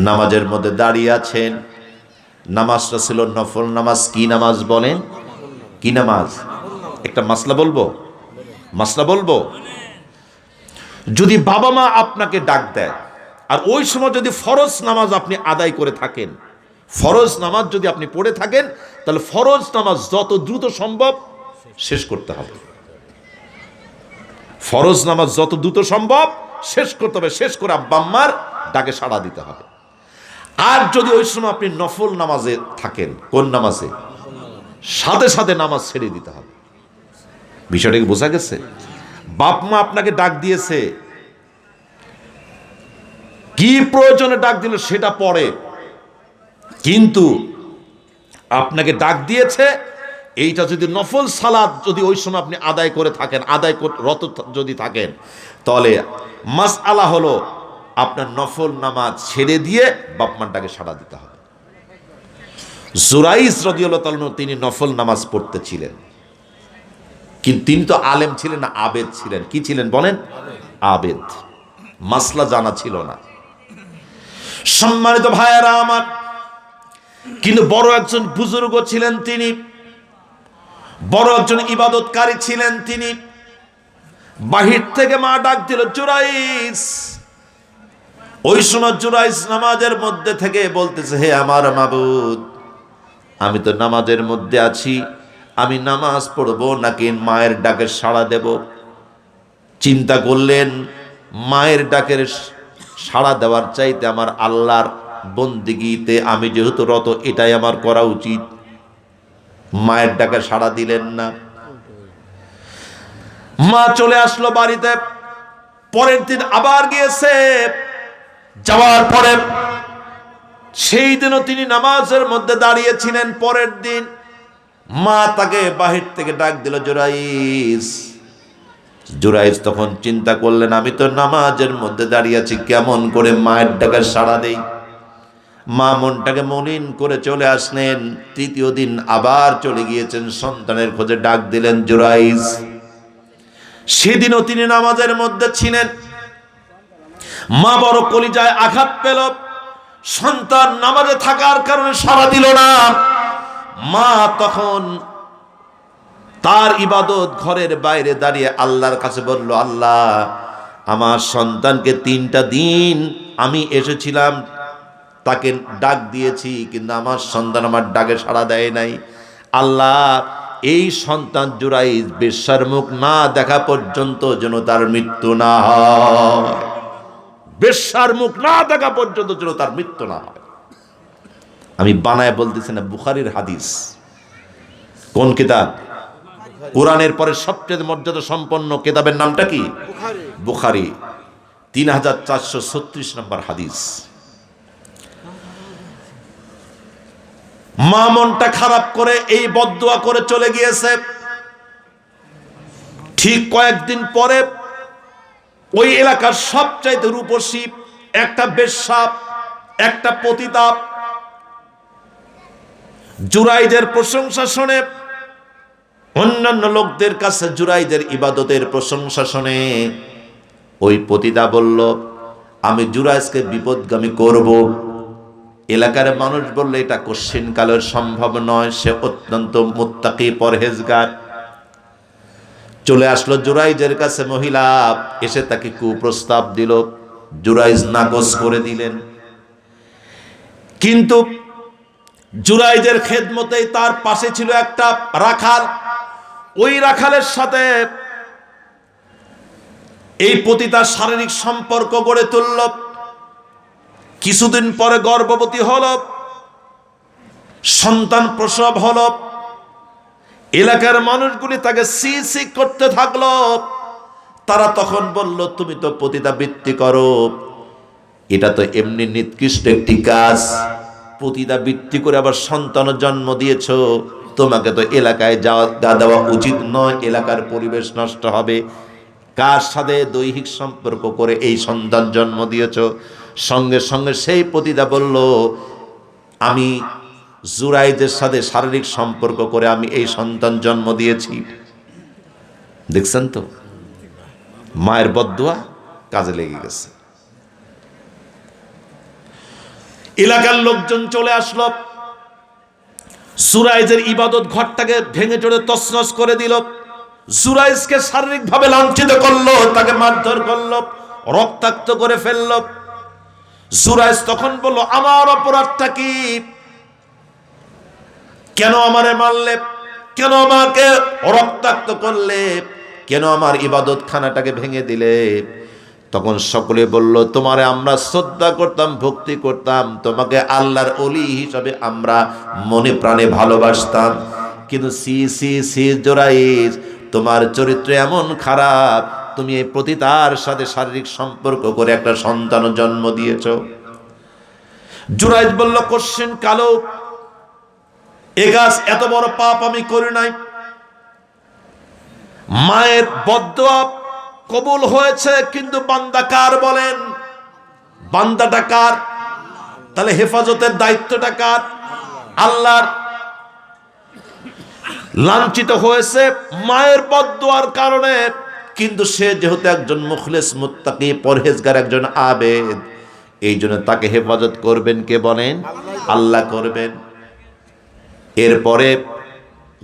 নামাজের মধ্যে দাঁড়িয়ে আছেন। নামাজটা ছিল নফল নামাজ। কি নামাজ বলেন? কি নামাজ? একটা মাসলা বলবো। যদি বাবা মা আপনাকে ডাক দেয় আর ওই সময় যদি ফরজ নামাজ আপনি আদায় করে থাকেন, ফরজ নামাজ যদি আপনি পড়ে থাকেন, তাহলে ফরজ নামাজ যত দ্রুত সম্ভব শেষ করতে হবে। ফরজ নামাজ যত দ্রুত সম্ভব শেষ করতে হবে, শেষ করে আব্বা আম্মার ডাকে সাড়া দিতে হবে। আর যদি ওই সময় আপনি নফল নামাজে থাকেন, কোন নামাজে, সাথে সাথে নামাজ ছেড়ে দিতে হবে। বিষয়টা কি বোঝা গেছে? বাপ মা আপনাকে ডাক দিয়েছে, কি প্রয়োজনে ডাক দিল সেটা পরে, কিন্তু আপনাকে ডাক দিয়েছে, এইটা যদি নফল সালাত যদি ওই সময় আপনি আদায় করে থাকেন, রত যদি থাকেন, তাহলে মাসআলা হলো আপনার নফল নামাজ ছেড়ে দিয়ে বাপ মার ডাকে সাড়া দিতে হবে। জুরাইজ রাদিয়াল্লাহু তাআলা তিনি নফল নামাজ পড়তেছিলেন, কিন্তু তিনি তো আলেম ছিলেন না, আবেদ ছিলেন। কি ছিলেন বলেন? আবেদ। মাসলা জানা ছিল না। সম্মানিত ভাইয়েরা আমার, কিন্তু বড় একজন বুজুর্গ ছিলেন তিনি, বড় একজন ইবাদতকারী ছিলেন তিনি। বাহির থেকে মা ডাক দিল, জুরাইজ। ওই সময় জুরাইজ নামাজের মধ্যে থেকে বলতেছে, হে আমার মাবুদ, আমি তো নামাজের মধ্যে আছি, আমি নামাজ পড়বো নাকি মায়ের ডাকে সাড়া দেব? চিন্তা করলেন, মায়ের ডাকের সাড়া দেওয়ার চাইতে আমার আল্লাহর বন্দেগীতে আমি যেহেতু রত, এটাই আমার করা উচিত। মায়ের ডাকে সাড়া দিলেন না। মা চলে আসলো বাড়িতে। পরের দিন আবার গিয়েছে, যাওয়ার পরে সেই দিনও তিনি নামাজের মধ্যে দাঁড়িয়েছিলেন। পরের দিন মা তাকে বাহির থেকে ডাক দিল, জুরাইজ। জুরাইজ তখন চিন্তা করলেন, আমি তো নামাজের মধ্যে দাঁড়িয়ে আছি, কেমন করে মায়ের ডাকে সাড়া দেই? মা মনটাকে মলিন করে চলে আসলেন। তৃতীয় দিন আবার চলে গিয়েছেন, সন্তানের খোঁজে ডাক দিলেন, জুরাইজ। সেদিনও তিনি নামাজের মধ্যে ছিলেন। মা বড় কলিজায় আঘাত পেল, সন্তান নামাজে থাকার কারণে সাড়া দিল না। মা তখন তার ইবাদত ঘরের বাইরে দাঁড়িয়ে আল্লাহর কাছে বলল, আল্লাহ, আমার সন্তানকে 3টা দিন আমি এসেছিলাম, তাকে ডাক দিয়েছি, কিন্তু আমার সন্তান আমার ডাকে সাড়া দেয় নাই। আল্লাহ, এই সন্তান জুরাইজ বেশ্যার মুখ না দেখা পর্যন্ত যেন তার মৃত্যু না হয়। বেশ্যার মুখ না দেখা পর্যন্ত যেন তার মৃত্যু না হয়। আমি বানায় বলতেছি না, বুখারীর হাদিস। কোন কিতাব? কোরআনের পরে সবচেয়ে মর্যাদা সম্পন্ন কিতাবের নামটা কি? বুখারী। 3436 নম্বর হাদিস। মা মনটা খারাপ করে এই বদদুয়া করে চলে গিয়েছে। ঠিক কয়েকদিন পরে ওই এলাকার সবচাইতে রূপসী একটা বেশ্যা, একটা পতিতা জুরাইদের প্রশংসা শুনে, অন্যান্য লোকদের কাছে জুরাইদের ইবাদতের প্রশংসা শুনে ওই পতিতা বলল, আমি জুরাইজকে বিপদগামী করব। এলাকার মানুষ বলল, এটা কশ্চিন কালের সম্ভব নয়, সে অত্যন্ত মুত্তাকি পরহেজগার। চলে আসলো জুরাইজের কাছে মহিলা, এসে তাকে কুপ্রস্তাব দিল। জুরাইজ নাকচ করে দিলেন। কিন্তু জুরাইজের খেদমতেই তার পাশে ছিল একটা রাখাল। ওই রাখালের সাথে এই পতিতার শারীরিক সম্পর্ক গড়ে তুলল। কিছুদিন পরে গর্ভবতী হল, সন্তান প্রসব হল। এলাকার মানুষগুলি তাকে সি সি করতে থাকলো। তারা তখন বলল, তুমি তো পতিতাবৃত্তি করো, এটা তো এমনি নিকৃষ্ট একটি কাজ। পতিতাবৃত্তি করে আবার সন্তান জন্ম দিয়েছো, তোমাকে তো এলাকায় যাওয়া দেওয়া উচিত নয়, এলাকার পরিবেশ নষ্ট হবে। কার সাথে দৈহিক সম্পর্ক করে এই সন্তান জন্ম দিয়েছো? সঙ্গে সঙ্গে সেই পতিতা বলল, আমি জুরাইদের সাথে শারীরিক সম্পর্ক করে আমি এই সন্তান জন্ম দিয়েছি। দেখছেন তো, মায়ের বদদুয়া কাজে লেগে গেছে। এলাকার লোকজন চলে আসলো, জুরাইজের ইবাদত ঘরটাকে ভেঙে চড়ে তছনছ করে দিল। জুরাইজকে শারীরিকভাবে লাঞ্ছিত করলো, তাকে মারধর করলো, রক্তাক্ত করে ফেললো। জুরাইজ তখন বলল, আমার অপরাধটা কি? কেন আমারে মারলে? কেন আমাকে রক্তাক্ত করলে? কেন আমার ইবাদত খানাটাকে ভেঙে দিলে? তখন সকলে বলল, তোমারে আমরা শ্রদ্ধা করতাম, ভক্তি করতাম, তোমাকে আল্লাহর ওলি হিসাবে আমরা মনে প্রাণে ভালোবাসতাম। কিন্তু সি সি সি জুরাইজ, তোমার চরিত্র এমন খারাপ, তুমি এই পতিতার সাথে শারীরিক সম্পর্ক করে একটা সন্তান জন্ম দিয়েছ। জুরাইজ বলল, কোশ্চেন কালো, এ গাছ এত বড় পাপ আমি করি নাই। মায়ের বদদুয়া কবুল হয়েছে, কিন্তু বান্দা কার বলেন? বান্দাটা কার? তাহলে হেফাজতের দায়িত্বটা কার? আল্লাহর। লাঞ্ছিত হয়েছে মায়ের বদদুয়ার কারণে, কিন্তু সে যেহেতু একজন মুখলেস মুত্তাকি পরহেজগার একজন আবেদ, এই জন্য তাকে হেফাজত করবেন কে বলেন? আল্লাহ করবেন। এরপরে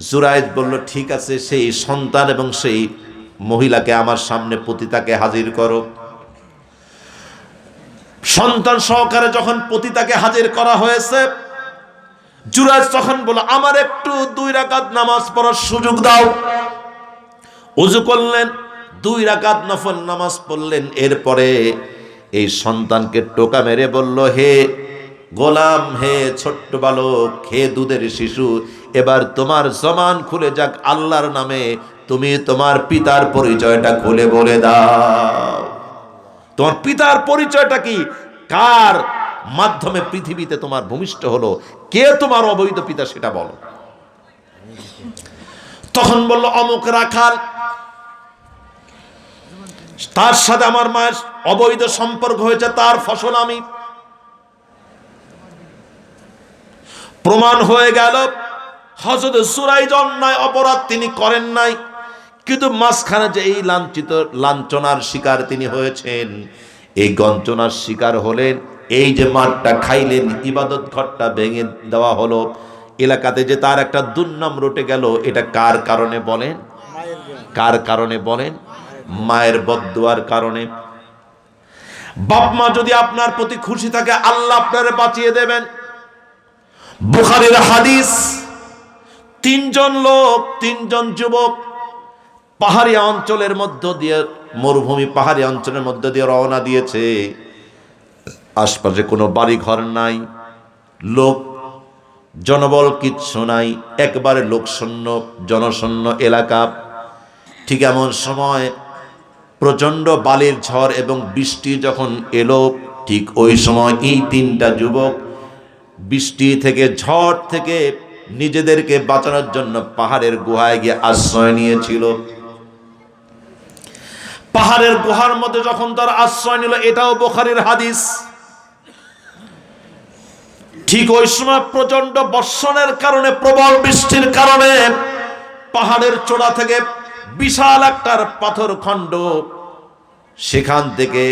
জুরাইজ বলল, ঠিক আছে, সেই সন্তান এবং সেই মহিলাকে আমার সামনে পতিতাকে হাজির করো। সন্তান সহকারে যখন পতিতাকে হাজির করা হয়েছে, জুরাইজ তখন বলল, আমার একটু 2 রাকাত নামাজ পড়ার সুযোগ দাও। ওযু করলেন, 2 রাকাত নফল নামাজ পড়লেন। এরপরে এই সন্তানকে টোকা মেরে বলল, হে গোলাম, হে ছোট্ট বালক, হে দুধের শিশু, এবার তোমার জবান খুলে যাক আল্লাহর নামে, তুমি তোমার পিতার পরিচয়টা খুলে বলে দাও। তোমার পিতার পরিচয়টা কি? কার মাধ্যমে পৃথিবীতে তোমার ভূমিষ্ঠ হলো? কে তোমার অবৈধ পিতা সেটা বলো। তখন বলল, অমুক রাখাল, তার সাথে আমার মায়ের অবৈধ সম্পর্ক হয়েছে, তার ফসল আমি। প্রমাণ হয়ে গেল হযরত জুরাইজ অন্যায় অপরাধ তিনি করেন নাই, কিন্তু মাঝখানে যে এই লাঞ্ছনার শিকার তিনি হয়েছেন, এই গঞ্চনার শিকার হলেন, এই যে মারটা খাইলেন, ইবাদত ঘরটা ভেঙে দেওয়া হলো, এলাকাতে যে তার একটা দুর্নাম রটে গেল, এটা কার কারণে বলেন? কার কারণে বলেন? মায়ের বদদুয়ার কারণে। বাপ মা যদি আপনার প্রতি খুশি থাকে, আল্লাহ আপনারে বাঁচিয়ে দেবেন। বুখারীর হাদিস, 3 জন লোক, 3 জন যুবক পাহাড়ি অঞ্চলের মধ্য দিয়ে, মরুভূমি পাহাড়ি অঞ্চলের মধ্য দিয়ে রওনা দিয়েছে। আশপাশে কোনো বাড়ি ঘর নাই, লোক জনবল কিচ্ছু নাই, একবারে লোকশূন্য জনশূন্য এলাকা। ঠিক এমন সময় প্রচণ্ড বালির ঝড় এবং বৃষ্টি যখন এলো, ঠিক ওই সময় এই 3টা যুবক বৃষ্টি থেকে, ঝড় থেকে নিজেদেরকে বাঁচানোর জন্য পাহাড়ের গুহায় গিয়ে আশ্রয় নিয়েছিল। পাহাড়ের গুহার মধ্যে যখন তার আশ্রয় নিল, এটাও বুখারীর হাদিস। ঠিক ওই সময় প্রচন্ড বর্ষণের কারণে, প্রবল বৃষ্টির কারণে পাহাড়ের চূড়া থেকে বিশাল একটার পাথর খণ্ড সেখান থেকে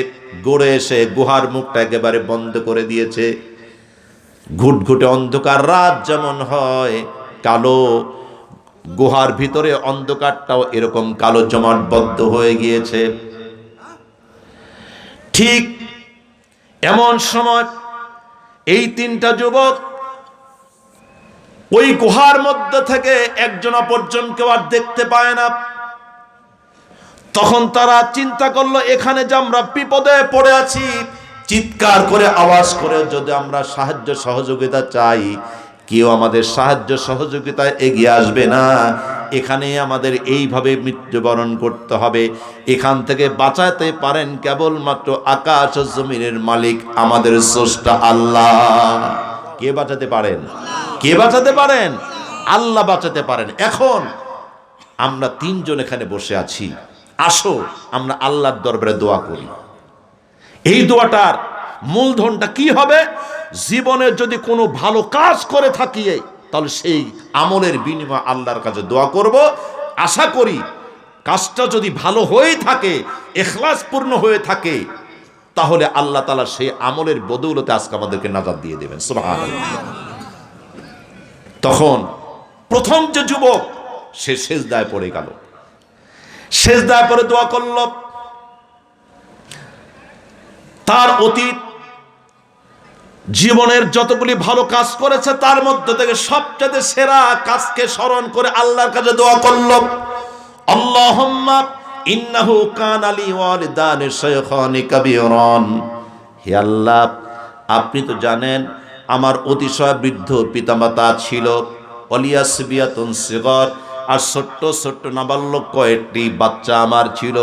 গড়ে এসে গুহার মুখটা একেবারে বন্ধ করে দিয়েছে। ঘুটঘুটে অন্ধকার রাত যেমন হয়, কালো গুহার ভিতরে অন্ধকারটাও এরকম কালো জমাটবদ্ধ হয়ে গিয়েছে। ঠিক এমন সময় এই তিনটা যুবক ওই গুহার মধ্যে থেকে একজন অপরজনকে আর দেখতে পায় না। তখন তারা চিন্তা করলো, এখানে যে আমরা বিপদে পড়ে আছি, চিৎকার করে আওয়াজ করে যদি আমরা সাহায্য সহযোগিতা চাই, কেউ আমাদের সাহায্য সহযোগিতায় এগিয়ে আসবে না। এখানে আমাদের এইভাবে মৃত্যুবরণ করতে হবে। এখান থেকে বাঁচাতে পারেন কেবলমাত্র আকাশ ও জমিনের মালিক আমাদের স্রষ্টা আল্লাহ। কে বাঁচাতে পারেন? কে বাঁচাতে পারেন? আল্লাহ বাঁচাতে পারেন। এখন আমরা তিনজন এখানে বসে আছি, আসো আমরা আল্লাহর দরবারে দোয়া করি। এই দোয়াটার মূলধনটা কি হবে? জীবনে যদি কোনো ভালো কাজ করে থাকি, তাহলে সেই আমলের বিনিময়ে আল্লাহর কাছে দোয়া করব। আশা করি কাজটা যদি ভালো হয়ে থাকে, ইখলাসপূর্ণ হয়ে থাকে, তাহলে আল্লাহ তাআলা সেই আমলের বদৌলতে আজকে আমাদেরকে নাজাত দিয়ে দেবেন। সুবহানাল্লাহ। তখন প্রথম যে যুবক, সে সেজদায় পড়ে গেল, সেজদায় পড়ে দোয়া করল। তার অতীত জীবনের যতগুলি ভালো কাজ করেছে তার মধ্যে থেকে সবচেয়ে সেরা কাজকে স্মরণ করে আল্লাহর কাছে দোয়া করল, আল্লাহুম্মা ইন্নাহু কানা লি ওয়ালিদানি শাইখানি কাবীরান। হে আল্লাহ, আপনি তো জানেন আমার অতিশয় বৃদ্ধ পিতামাতা ছিল, ওয়ালিয়াসবিয়াতুন সিগর, আর ছোট্ট ছোট্ট নাবালক কয়েকটি বাচ্চা আমার ছিল।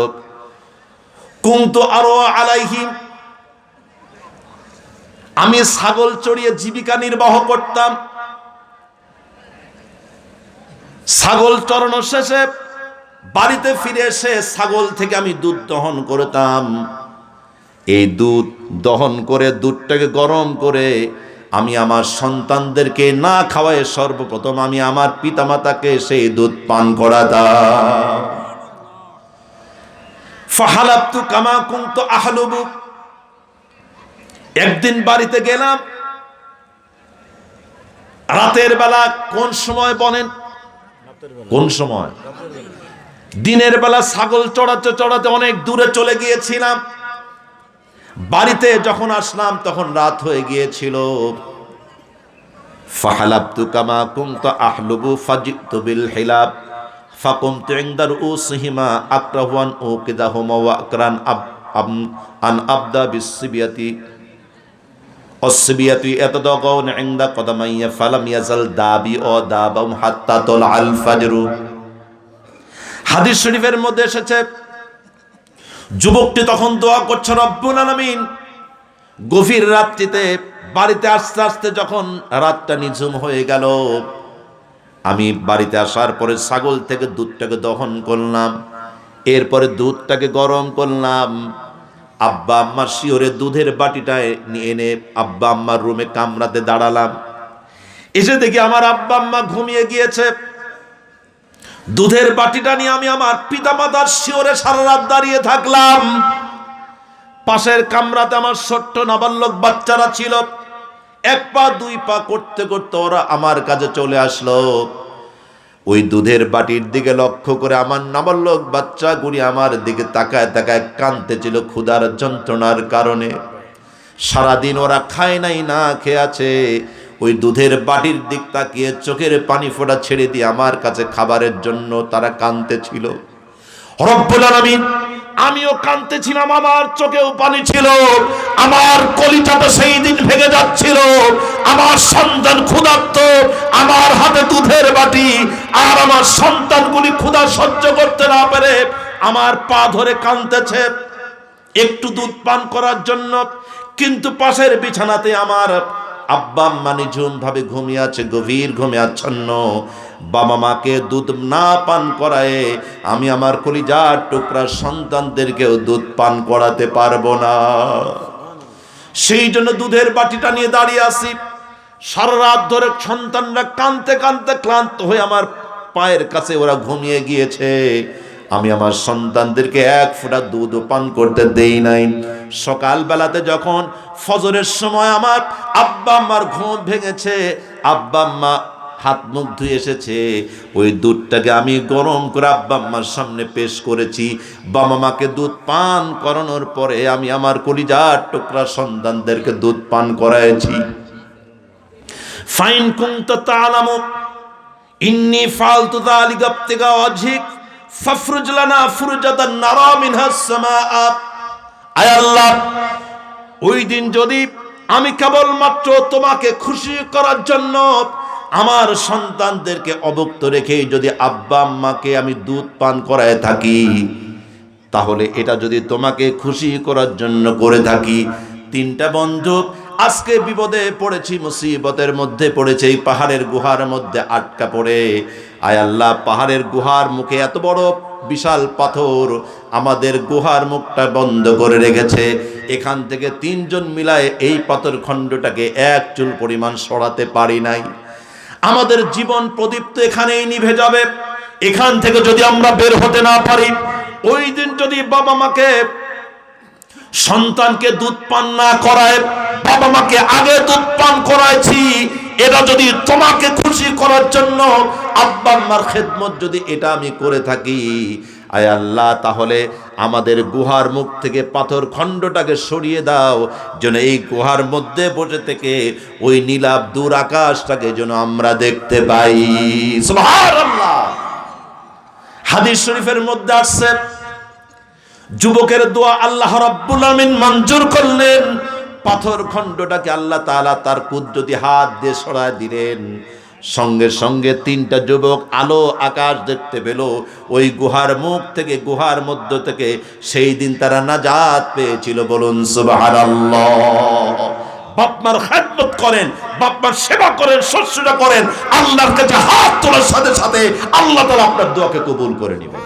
কুনতু আরো আলাইহিম, আমি ছাগল চড়িয়ে জীবিকা নির্বাহ করতাম। ছাগল চড়ানো শেষে বাড়িতে ফিরে এসে ছাগল থেকে আমি দুধ দহন করতাম। এই দুধ দহন করে দুধটাকে গরম করে আমি আমার সন্তানদেরকে না খাওয়ায় সর্বপ্রথম আমি আমার পিতামাতাকে সেই দুধ পান করাতাম। ফাহালাবতু কামা কুনতু আহলুবু। একদিন বাড়িতে গেলাম, রাতের বেলা। কোন সময় বলেন? কোন সময়? দিনের বেলা ছাগল চড়াতে চড়াতে অনেক দূরে চলে গিয়েছিলাম। বাড়িতে যখন আসলাম তখন রাত হয়ে গিয়েছিল। ফাহালাবতু কামা কুনতু আহলুবু ফাজিতু বিল হিলাব ফাকুমতু ইনদা রুউসিহিমা আকরাহু আন উকিদাহুমা ওয়া আকরান আন আবদা বিসসিবিয়াতি অসবিয়াতি এতদাগাউন ইনদা কদামাইয়া ফালাম ইয়াজাল দাবি ও দাবাম হাত্তা তুলআল ফাজরু। হাদিস শরীফের মধ্যে এসেছে, যুবকটি তখন দোয়া করছে, রব্বুল আলামিন, গভীর রাত্রিতে বাড়িতে আস্তে আস্তে যখন রাতটা নিঝুম হয়ে গেল, আমি বাড়িতে আসার পরে ছাগল থেকে দুধটাকে দহন করলাম, এরপরে দুধটাকে গরম করলাম। আব্বা আম্মার শিওরে দুধের বাটিটায় নিয়ে এনে আব্বা আম্মার রুমে কামরাতে দাঁড়ালাম। এসে দেখি আমার আব্বা আম্মা ঘুমিয়ে গিয়েছে। দুধের বাটিটা নিয়ে আমি আমার পিতামাতার শিওরে সারা রাত দাঁড়িয়ে থাকলাম। পাশের কামরাতে আমার ছোট্ট নাবালক বাচ্চারা ছিল। এক পা দুই পা করতে করতে ওরা আমার কাছে চলে আসলো। ওই দুধের বাটির দিকে লক্ষ্য করে আমার নাবালক বাচ্চাগুলি আমার দিকে তাকায় তাকায় কাঁদতেছিল ক্ষুধার যন্ত্রণার কারণে। সারাদিন ওরা খায় নাই, না খেয়ে আছে। ওই দুধের বাটির দিক তাকিয়ে চোখের পানি ফোঁটা ছেড়ে দিয়ে আমার কাছে খাবারের জন্য তারা কাঁদতেছিল। রব্বুল আলামিন, আমিও কাঁদতেছিলাম, আমার চোখেও পানি ছিল, আমার কলিজাটা সেই দিন ভেঙে যাচ্ছিল। আমার সন্তান ক্ষুধার্ত, আমার হাতে দুধের বাটি, আর আমার সন্তানগুলি ক্ষুধা সহ্য করতে না পেরে আমার পা ধরে কাঁদতেছে একটু দুধ পান করার জন্য। কিন্তু পাশের বিছানাতে আমার আব্বা আম্মা নিঝুম ভাবে ঘুমিয়ে আছে, গভীর ঘুমে আচ্ছন্ন। বাবা মাকে দুধ না পান করায় আমি আমার কলিজার টুকরা সন্তানদেরকেও দুধ পান করাতে পারবো না। সেই জন্য দুধের বাটিটা নিয়ে দাঁড়িয়ে আছি। সারা রাত ধরে সন্তানরা কাঁদতে কাঁদতে ক্লান্ত হয়ে আমার পায়ের কাছে ওরা ঘুমিয়ে গিয়েছে। আমি আমার সন্তানদেরকে এক ফোঁটা দুধ পান করতে দেই নাই। সকাল বেলাতে যখন ফজরের সময় আমার আব্বা আম্মার ঘুম ভেঙেছে, আব্বা আম্মা হাত মুখ ধুয়ে এসেছে, ওই দুধটাকে আমি গরম করে আব্বা আম্মার সামনে পেশ করেছি। বাবা মাকে দুধ পান করানোর পরে আমি আমার কলিজার টুকরা সন্তানদেরকে দুধ পান করাইছি। ফাইন কুনতা তাআলামু ইন্নী ফাআলতু যালিকা ইবতিগা ওয়াজহিক ফাফরুজ লানা ফুরজাতান নারা মিনহাস সামাআ। আয় আল্লাহ, ওই দিন যদি আমি কেবলমাত্র তোমাকে খুশি করার জন্য আমার সন্তানদেরকে অভুক্ত রেখে যদি আব্বা আম্মাকে আমি দুধ পান করায় থাকি, তাহলে এটা যদি তোমাকে খুশি করার জন্য করে থাকি। তিনটা বন্ধু আজকে বিপদে পড়েছি, মুসিবতের মধ্যে পড়েছে, এই পাহাড়ের গুহার মধ্যে আটকা পড়ে। আয় আল্লাহ, পাহাড়ের গুহার মুখে এত বড় বিশাল পাথর আমাদের গুহার মুখটা বন্ধ করে রেখেছে। এখান থেকে তিনজন মিলায় এই পাথর খণ্ডটাকে এক চুল পরিমাণ সরাতে পারি নাই। আমাদের জীবন প্রদীপ তো এখানেই নিভে যাবে। এখান থেকে যদি আমরা বের হতে না পারি, ওই দিন যদি বাবা মাকে সন্তানকে দুধ পান না করায়, বাবা মাকে আগে দুধ পান করাইছি, এটা যদি তোমাকে খুশি করার জন্য আব্বা আম্মার খেদমত যদি এটা আমি করে থাকি, আয় আল্লাহ, তাহলে আমাদের গুহার মুখ থেকে পাথর খণ্ডটাকে সরিয়ে দাও, যেন এই গুহার মধ্যে বসে থেকে ওই নীলাভ দূর আকাশটাকে যেন আমরা দেখতে পাই। সুবহানাল্লাহ। হাদিস শরীফের মধ্যে আসছে, যুবকের দোয়া আল্লাহ রাব্বুল আমিন মঞ্জুর করলেন। পাথর খণ্ডটাকে আল্লাহ তাআলা তার কুদরতি হাত দিয়ে সরায় দিলেন। সঙ্গে সঙ্গে তিনটা যুবক আলো আকাশ দেখতে পেল। ওই গুহার মুখ থেকে, গুহার মধ্য থেকে সেই দিন তারা নাজাত পেয়েছিল। বলুন সুবহানাল্লাহ। বাপমার খেদমত করেন, বাপমার সেবা করেন, শুশ্রূষা করেন, আল্লাহর কাছে হাত তোলার সাথে সাথে আল্লাহ তাআলা আপনার দোয়াকে কবুল করে নেবেন।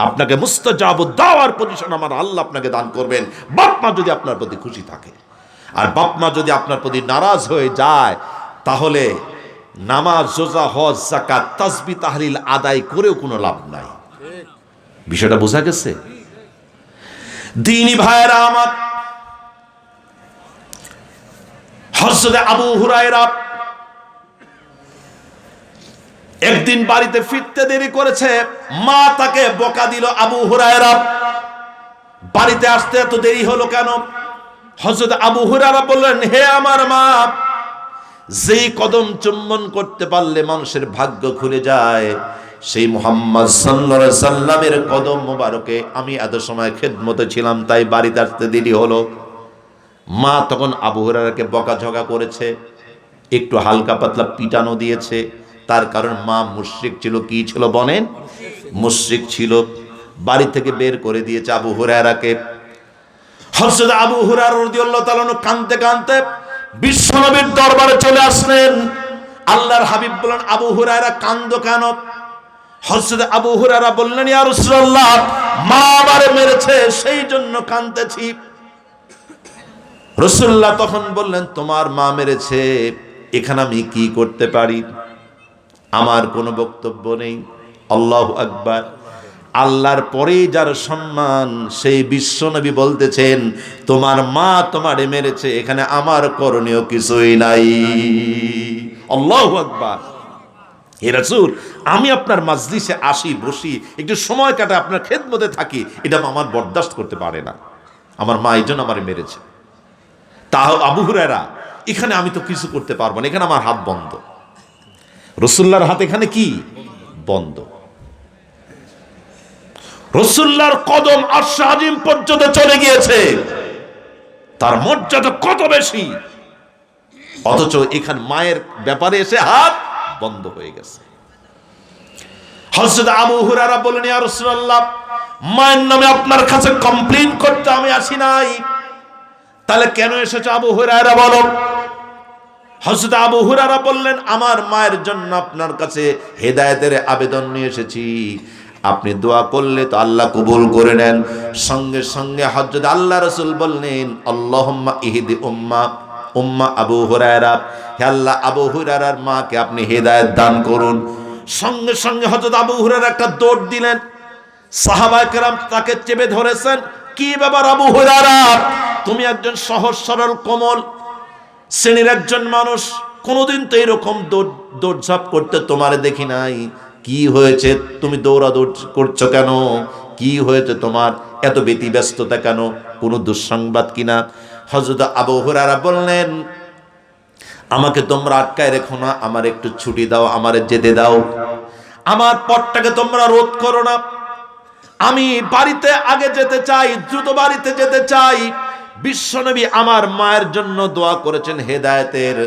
আপনাকে মুস্তাজাবুদ দাওয়ার পজিশন আমার আল্লাহ আপনাকে দান করবেন, বাপমা যদি আপনার প্রতি খুশি থাকে। আর বাপমা যদি আপনার প্রতি নারাজ হয়ে যায়, তাহলে নামাজ, রোজা, হজ, যাকাত, তাসবিহ, তাহলিল আদায় করেও কোনো লাভ নাই। বিষয়টা বোঝা গেছে? দ্বীনি ভাইয়েরা আমার, হযরত আবু হুরায়রা একদিন বাড়িতে ফিরতে দেরি করেছে, মা তাকে বকা দিল। আবু হুরায়রা, বাড়িতে আসতে এত দেরি হলো কেন? হযরত আবু হুরায়রা বললেন, হে আমার মা, যেই কদম চুম্বন করতে পারলে মানুষের ভাগ্য খুলে যায়, সেই মুহাম্মদ সাল্লাল্লাহু আলাইহি সাল্লামের কদম মোবারকে আমি এত সময় খেদমতে ছিলাম, তাই বাড়িতে আসতে দেরি হলো। মা তখন আবু হুরায়রাকে বকাঝকা করেছে, একটু হালকা পাতলা পিটানো দিয়েছে। তার কারণ মা মুশরিক ছিল। কি ছিল বলেন? মুশরিক ছিল। বাড়ি থেকে বের করে দিয়েছে আবু হুরায়রাকে। হযরত আবু হুরায়রা রাদিয়াল্লাহু তাআলা আনহু কাঁদতে কাঁদতে বিশ্বনবীর দরবারে চলে আসলেন। আল্লাহর হাবিব বলেন, আবু হুরায়রা কাঁদো কেন? হযরত আবু হুরায়রা বললেন, ইয়া রাসূলুল্লাহ, মা আমারে মেরেছে, সেই জন্য কাঁদতেছি। রাসূলুল্লাহ তখন বললেন, তোমার মা মেরেছে, এখানে আমি কি করতে পারি? আমার কোনো বক্তব্য নেই। আল্লাহু আকবার। আল্লাহর পরেই যার সম্মান, সেই বিশ্বনবী বলতেছেন, তোমার মা তোমারে মেরেছে, এখানে আমার করণীয় কিছুই নাই। আল্লাহু আকবার। হে রাসূল, আমি আপনার মাজলিসে আসি, বসি, একটু সময় কাটা, আপনার খেদমতে থাকি, এটা আমার বরদাস্ত করতে পারে না। আমার মা এই জন্য আমারে মেরেছে। তাও আবু হুরায়রা, এখানে আমি তো কিছু করতে পারবো না, এখানে আমার হাত বন্ধ। রাসূলুল্লাহর হাত এখানে কি বন্ধ? রাসূলুল্লাহর কদম আরশ আজিম পর্যন্ত চলে গিয়েছে, তার মর্যাদা কত বেশি, অথচ এখানে মায়ের ব্যাপারে এসে হাত বন্ধ হয়ে গেছে। হযরত আবু হুরায়রা বলেন, ইয়া রাসূলুল্লাহ, মায়ের নামে আপনার কাছে কমপ্লেইন করতে আমি আসি নাই। তাহলে কেন এসেছে আবু হুরায়রা বলো? হযরত আবু হুরায়রা বললেন, আমার মায়ের জন্য আপনার কাছে হেদায়েতের আবেদন নিয়ে এসেছি। আপনি দোয়া করলে তো আল্লাহ কবুল করে নেন। সঙ্গে সঙ্গে হযরত আল্লাহ রাসূল বললেন, আল্লাহুম্মা ইহদি উম্মা আবু হুরায়রা, হে আল্লাহ, আবু হুরায়রার মাকে আপনি হেদায়েত দান করুন। সঙ্গে সঙ্গে হযরত আবু হুরায়রা একটা দৌড় দিলেন। সাহাবায়ে কেরাম তাকে চেপে ধরেছেন। কি ব্যাপার আবু হুরায়রা, তুমি একজন সহজ সরল কোমল শ্রেণীর একজন মানুষ, কোনোদিন তো এরকম দৌড়ঝাঁপ করতে তোমারে দেখি নাই। কি হয়েছে, তুমি দৌড়াদৌড় করছো কেন? কি হয়েছে তোমার, এত ব্যতিব্যস্ততা কেন? কোনো দুঃসংবাদ কিনা? হযরত আবু হুরায়রা বললেন, আমাকে তোমরা আটকায় রেখো না, আমার একটু ছুটি দাও, আমারে যেতে দাও, আমার পথটাকে তোমরা রোধ করো না। আমি বাড়িতে আগে যেতে চাই, দ্রুত বাড়িতে যেতে চাই। বিশ্বনবী আমার মায়ের জন্য দোয়া করেছেন হেদায়েতের,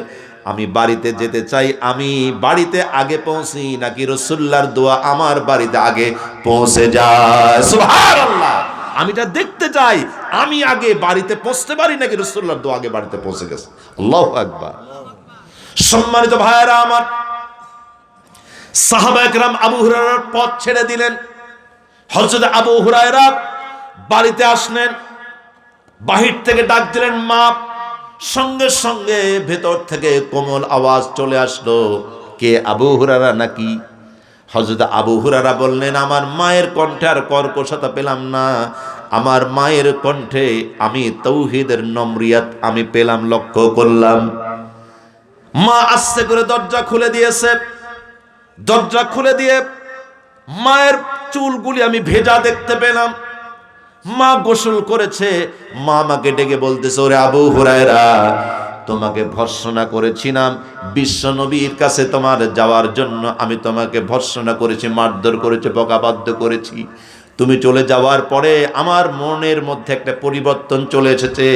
আমি বাড়িতে যেতে চাই। আমি বাড়িতে আগে পৌঁছি নাকি রাসূলুল্লাহর দোয়া আমার বাড়িতে আগে পৌঁছে যায়? সুবহানাল্লাহ। আমি এটা দেখতে চাই, আমি আগে বাড়িতে পৌঁছতে পারি নাকি রাসূলুল্লাহর দোয়া আগে বাড়িতে পৌঁছে গেছে। আল্লাহু আকবার। সম্মানিত ভাইয়েরা আমার, সাহাবায়ে কেরাম আবু হুরায়রার পথ ছেড়ে দিলেন। হযরত আবু হুরায়রা বাড়িতে আসলেন, বাহির থেকে ডাক দিলেন মা। সঙ্গে সঙ্গে ভেতর থেকে কোমল আওয়াজ চলে আসলো, কে, আবু হুরায়রা নাকি? হযরত আবু হুরায়রা বললেন, আমার মায়ের কণ্ঠে আর কর্কশতা পেলাম না, আমার মায়ের কণ্ঠে আমি তাওহীদের নম্রিয়াত আমি পেলাম, লক্ষ্য করলাম। মা আস্তে করে দরজা খুলে দিয়েছে। দরজা খুলে দিয়ে মায়ের চুলগুলি আমি ভেজা দেখতে পেলাম। মা গোসল করেছে। মা আমাকে ডেকে বলতেছে, ওরে আবু হুরায়রা, তোমাকে ভর্ৎসনা করেছিলাম, বিশ্ব নবীর কাছে তোমার যাওয়ার জন্য আমি তোমাকে ভর্ৎসনা করেছি, মারধর করেছি, বকাবাধ্য করেছি। তুমি চলে যাওয়ার পরে আমার মনের মধ্যে একটা পরিবর্তন চলে এসেছে,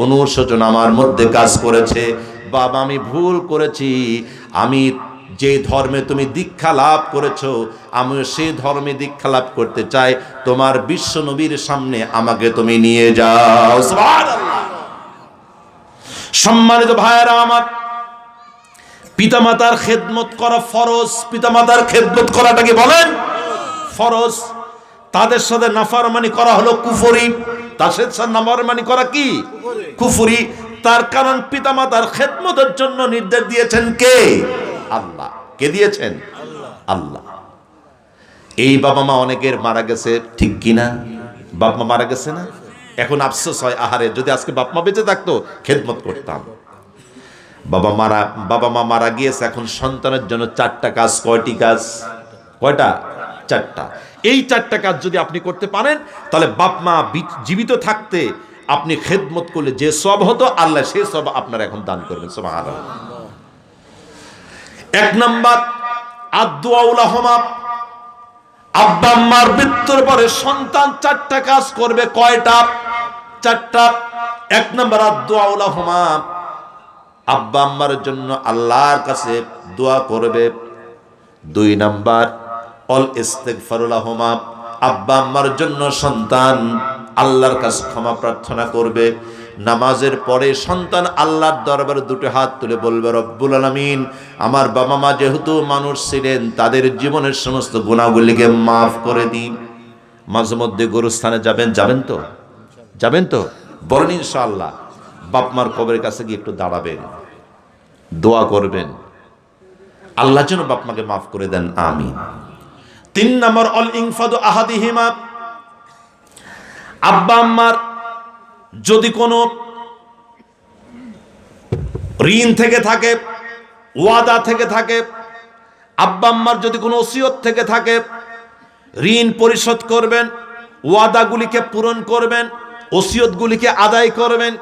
অনুশোচনা আমার মধ্যে কাজ করেছে। বাবা, আমি ভুল করেছি। আমি যে ধর্মে তুমি দীক্ষা লাভ করেছো, আমি সেই ধর্মে দীক্ষা লাভ করতে চাই। তোমার বিশ্ব নবীর সামনে আমাকে তুমি নিয়ে যাও। সুবহানাল্লাহ। সম্মানিত ভাইয়েরা আমার, পিতামাতার খেদমত করা ফরজ। পিতামাতার খেদমত করাটাকে বলেন ফরজ। তাদের সাথে নাফরমানি করা হলো কুফরি। তাদের সাথে নাফরমানি করা কি? কুফরি। তার কারণ পিতামাতার খেদমতের জন্য নির্দেশ দিয়েছেন কে? আল্লাহ। কে দিয়েছেন? আল্লাহ। এই বাবা মা অনেকের মারা গেছে, ঠিক কিনা? বাপ মা মারা গেছে না? এখন আফসোস হয়, আহারে, যদি আজকে বাপ মা বেঁচে থাকতো খেদমত করতাম। বাবা মা মারা গিয়েছে, এখন সন্তানের জন্য 4টা কাজ। কয়টি কাজ? কয়টা? 4টা। এই 4টা কাজ যদি আপনি করতে পারেন, তাহলে বাপ মা জীবিত থাকতে আপনি খেদমত করলে যে সব হতো, আল্লাহ সেই সব আপনার এখন দান করবেন। সুবহানাল্লাহ। 1 নাম্বার, আদ-দুআউ লাহুমা। আব্বা আম্মার মৃত্যুর পরে সন্তান 4টা কাজ করবে। কয়টা? 4টা। 1 নাম্বার, আদ-দুআউ লাহুমা, আব্বা আম্মার জন্য আল্লাহর কাছে দোয়া করবে। 2 নাম্বার, অল ইস্তিগফারু লাহুমা, আব্বা আম্মার জন্য সন্তান আল্লাহর কাছে ক্ষমা প্রার্থনা করবে। নামাজের পরে সন্তান আল্লাহর দরবারে 2টো হাত তুলে বলবে, রব্বুল আলামিন, আমার বাবা মা যেহেতু মানুষ ছিলেন, তাদের জীবনের সমস্ত গুনাহগুলিকে মাফ করে দিন। মাঝে মধ্যে গোরস্থানে যাবেন, যাবেন তো? যাবেন তো? বলেন ইনশাআল্লাহ। বাপ মার কবরের কাছে গিয়ে একটু দাঁড়াবেন, দোয়া করবেন, আল্লাহ যেন বাপ মাকে মাফ করে দেন, আমিন। 3 নম্বর, অল ইনফাদু আহাদিহিমা, আব্বা আম্মার যদি কোনো ঋণ থেকে থাকে, ওয়াদা থেকে থাকে, আব্বা আম্মার যদি কোনো ওসিয়ত থেকে থাকে, ঋণ পরিশোধ করবেন, ওয়াদাগুলিকে পূরণ করবেন, ওসিয়তগুলিকে আদায় করবেন।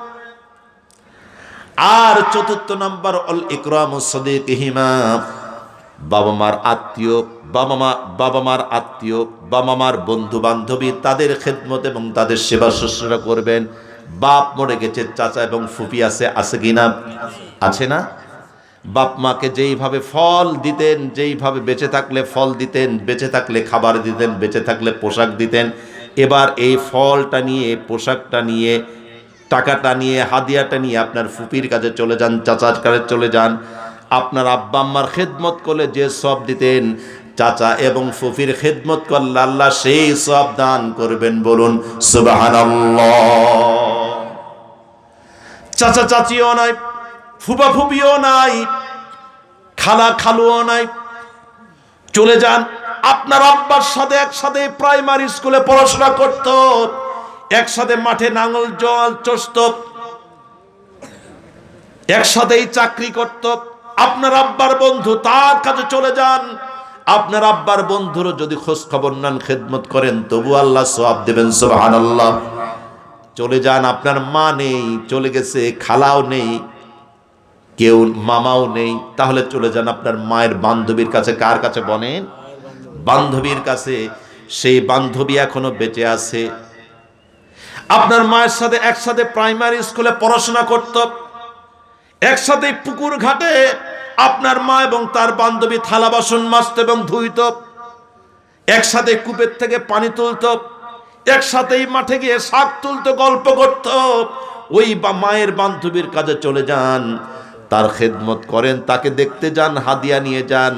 আর 4 নম্বর, অল ইকরামুস সাদিকিহিমা, বাবা মার আত্মীয়, বাবা মার আত্মীয়, বাবা মার বন্ধু বান্ধবী, তাদের খেদমত এবং তাদের সেবা শুশ্রূষা করবেন। বাপ মরে গেছে, চাচা এবং ফুফি আছে কিনা? আছে না? বাপ মাকে যেইভাবে ফল দিতেন, যেইভাবে বেঁচে থাকলে ফল দিতেন, বেঁচে থাকলে খাবার দিতেন, বেঁচে থাকলে পোশাক দিতেন, এবার এই ফলটা নিয়ে, পোশাকটা নিয়ে, টাকাটা নিয়ে, হাদিয়াটা নিয়ে আপনার ফুপির কাছে চলে যান, চাচার কাছে চলে যান। আপনার আব্বা আম্মার খেদমত করলে যে সব দিতেন, চাচা এবং ফুফির খেদমত করলে আল্লাহ সেই সব দান করবেন। বলুন সুবহানাল্লাহ। চাচা চাচিও নাই, ফুফা ফুফিও নাই, খালা খালুও নাই, চলে যান। আপনার আব্বার সাথে একসাথে প্রাইমারি স্কুলে পড়াশোনা করত, একসাথে মাঠে নাঙল জল চষত, একসাথেই চাকরি করত। আপনার আব্বার বন্ধু, তার কাছে চলে যান। আপনার আব্বার বন্ধুর যদি খোঁজ খবর নেন, খেদমত করেন, তবু আল্লাহ সওয়াব দেবেন। সুবহানাল্লাহ। চলে যান, আপনার মা নেই, চলে গেছে, খালাও নেই, কেউ মামাও নেই, তাহলে চলে যান আপনার মায়ের বান্ধবীর কাছে। কার কাছে বলেন? বান্ধবীর কাছে। সেই বান্ধবী এখনো বেঁচে আছে। আপনার মায়ের সাথে একসাথে প্রাইমারি স্কুলে পড়াশোনা করত, একসাথে পুকুর ঘাটে আপনার মা এবং তার বান্ধবী থালা বাসন মাজত এবং ধুইত, একসাথে কূপের থেকে পানি তুলত, একসাথেই মাঠে গিয়ে শাক তুলত, গল্প করত। ওই মায়ের বান্ধবীর কাছে চলে যান, তার খেদমত করেন, তাকে দেখতে যান, হাদিয়া নিয়ে যান,